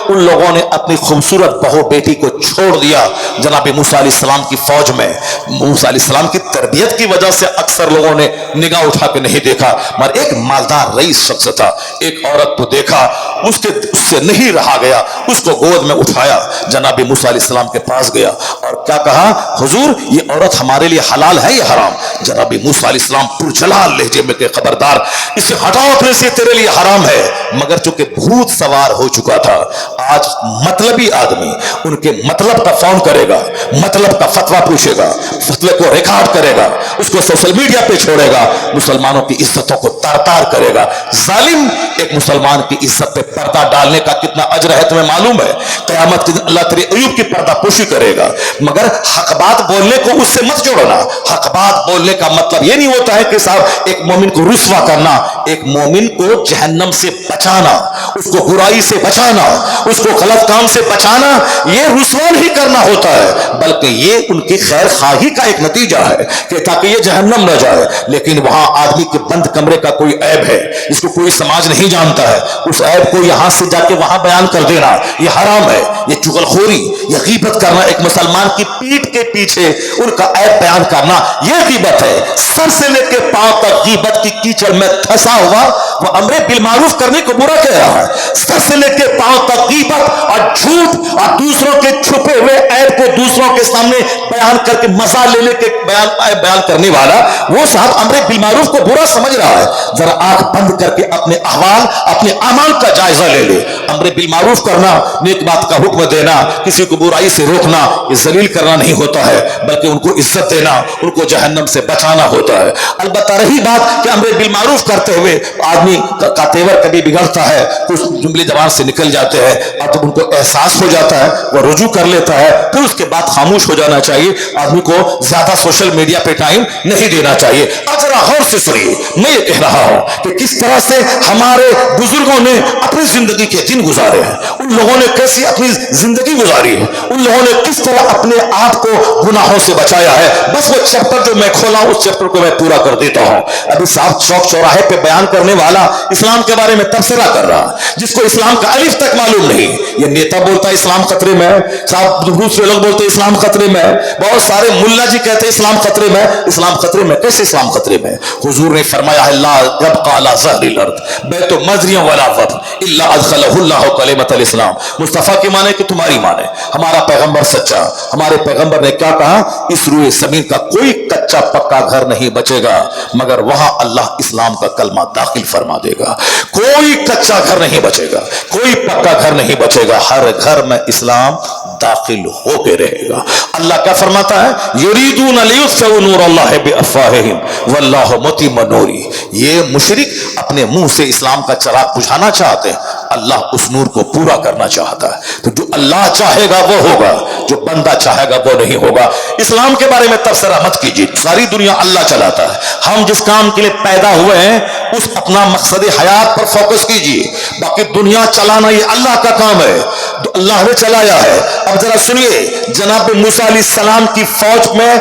उन लोगों ने अपनी खूबसूरत बहू बेटी को छोड़ दिया जनाब मूसा अलैहिस्सलाम की फौज में। मूसा अलैहिस्सलाम की तरबियत की वजह से अक्सर लोगों ने निगाह उठा के नहीं देखा, मगर एक मालदार रईस शख्स था, एक औरत को देखा, उससे नहीं रहा गया, उसको गोद में उठाया, जनाब मूसा अलैहिस्सलाम के पास गया और क्या कहा, हुजूर ये औरत हमारे लिए हलाल है या हराम? जनाब मूसा अलैहिस्सलाम पुरजलाल लहजे में के खबरदार, इसे हटाओ अपने से, तेरे लिए हराम है। मगर चूंकि भूत सवार हो चुका था, आज मतलबी आदमी उनके मतलब का फोन करेगा, मतलब का फतवा पूछेगा, फतवे को रिकॉर्ड करेगा, उसको सोशल मीडिया पे छोड़ेगा, मुसलमानों की इज्जतों को तार-तार करेगा। जालिम एक मुसलमान की इज्जत पे पर्दा डालने का कितना अजर है तुम्हें मालूम है? क़यामत के दिन अल्लाह तेरे अयूब की पर्दापोशी करेगा। मगर हक बात बोलने को उससे मत जोड़ना। हक बात बोलने का मतलब ये नहीं होता है कि साहब एक मोमिन को रुस्वा करना, एक मोमिन को जहन्नम से बचाना, उसको बुराई से बचाना, उसको गलत काम से बचाना, ये रुस्वा नहीं करना होता है, बल्कि ये उनकी खैर खाही का एक नतीजा है कि ताकि ये जहन्नम न जाए। लेकिन वहां आदमी के बंद कमरे का कोई ऐब है, इसको कोई समाज नहीं जानता है, उस ऐब को यहां से जाके वहां बयान कर देना ये हराम है। ये चुगलखोरी, ये गीबत करना, एक मुसलमान की पीठ के पीछे उनका ऐब बयान करना, ये गीबत है। सर से लेकर पांव तक गीबत की कीचड़ में फंसा हुआ वो अमरे बिल मारूफ करने को बुरा कह रहा है। सर से लेकर पांव तक गीबत और झूठ और दूसरों के छुपे हुए ऐब को दूसरों के सामने बयान करके मजा ले लेके बयान करने वाला वो साहब अमर बिलमारूफ को बुरा समझ रहा है। जरा आंख बंद करके अपने अहवाल अपने अमाल का जायजा ले ले। अमर बिलमारूफ करना, नेक बात का हुक्म देना, किसी को बुराई से रोकना, ये जलील करना नहीं होता है, बल्कि उनको इज्जत देना, उनको जहन्नम से बचाना होता है। अलबत्ता रही बात कि अमर बिलमारूफ करते हुए आदमी का तेवर कभी बिगड़ता है, कुछ जुमले जबान से निकल जाते हैं, और जब उनको एहसास हो जाता है वह रुजू कर लेता है, फिर उसके बाद खामोश हो जाना चाहिए। आदमी को ज्यादा सोशल मीडिया पे टाइम नहीं देना चाहिए। अब जरा गौर से सुनिए, मैं ये कह रहा हूं कि किस तरह से हमारे बुजुर्गों ने अपनी जिंदगी के दिन गुजारे हैं, उन लोगों ने कैसी अपनी जिंदगी गुजारी है, उन लोगों ने किस तरह अपने आप को गुनाहों से बचाया है। बस वो चैप्टर जो मैं खोला उस चैप्टर को मैं पूरा कर देता हूं। अभी साहब चौक चौराहे पे बयान करने वाला इस्लाम के बारे में तबसरा कर रहा, जिसको इस्लाम का अलिफ तक मालूम नहीं। ये नेता बोलता है इस्लाम खतरे में, साहब दूसरे लोग बोलते हैं इस्लाम खतरे में, बहुत सारे मुल्ला जी कहते हैं इस्लाम खतरे में। इस्लाम खतरे में कैसे इस्लाम खतरे में? हुजूर ने फरमाया है ला यबका अला ज़हरिल अर्द बैतु मज़रियन वला वतन इल्ला अदखलहुल्लाहु कलिमतल इस्लाम। मुस्तफा की माने कि तुम्हारी माने, हमारा पैगंबर सच्चा। हमारे पैगंबर ने क्या कहा? इस रूए जमीन का कोई कच्चा पक्का घर नहीं बचेगा मगर वहां अल्लाह इस्लाम का कलमा दाखिल फरमा देगा। कोई कच्चा घर नहीं बचेगा, कोई पक्का घर नहीं बचेगा, हर घर में इस्लाम दाखिल होके रहेगा। अल्लाह क्या फरमाता है? युरीदून लियुत्फिउ नूरल्लाहि बिअफ़वाहिहिम वल्लाहु मुतिम्मु नूरी। ये मुशरिक अपने मुंह से इस्लाम का चिराग बुझाना चाहते हैं, अल्लाह उस नूर को पूरा करना चाहता है। तो जो अल्लाह चाहेगा वो होगा, जो बंदा चाहेगा वो नहीं होगा। इस्लाम के बारे में तबसरा मत कीजिए, सारी दुनिया अल्लाह चलाता है। हम जिस काम के लिए पैदा हुए हैं उस अपना मकसद हयात पर फोकस कीजिए, बाकी दुनिया चलाना ये अल्लाह का काम है, तो अल्लाह ने चलाया है। अब जरा सुनिए, जनाब मूसा अलैहिस्सलाम की फौज में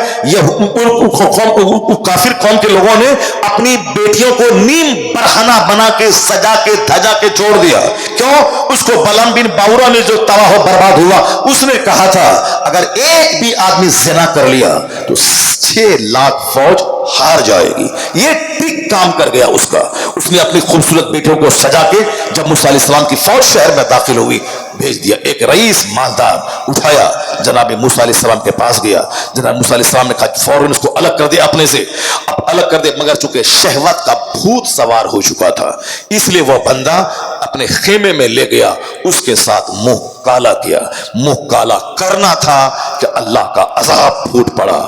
काफिर कौम के लोगों ने अपनी बेटियों को नीम बरहना बना के सजा के धजा के छोड़ दिया। क्यों? उसको बलम बिन बाउरा ने जो तबाह बर्बाद हुआ, उसने कहा था अगर एक भी आदमी ज़िना कर लिया तो 6 लाख फौज हार जाएगी। ये ठीक काम कर गया उसका। उसने अपनी खूबसूरत बेटियों को सजा के जब मूसा अलैहिस्सलाम की फौज शहर में दाखिल हुई भेज दिया। एक रईस मालदार उठाया, जनाब मूसा अलैहिस्सलाम के पास गया। जनाब मूसा अलैहिस्सलाम ने कहा फौरन उसको अलग कर दिया अपने से। अब अलग कर दिया, मगर चूंकि शहवत का भूत सवार हो चुका था इसलिए वह बंदा अपने खेमे में ले गया, उसके साथ मुंह काला किया। मुंह काला करना था कि अल्लाह का अजाब फूट पड़ा।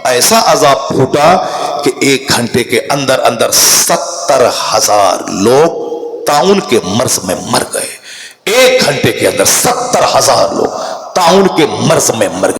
ऐसा अजाब फूटा कि 1 घंटे के अंदर अंदर 70,000 लोग ताउन के मर्ज में मर गए। 1 घंटे के अंदर 70,000 लोग ताउन के मर्ज में मर गए।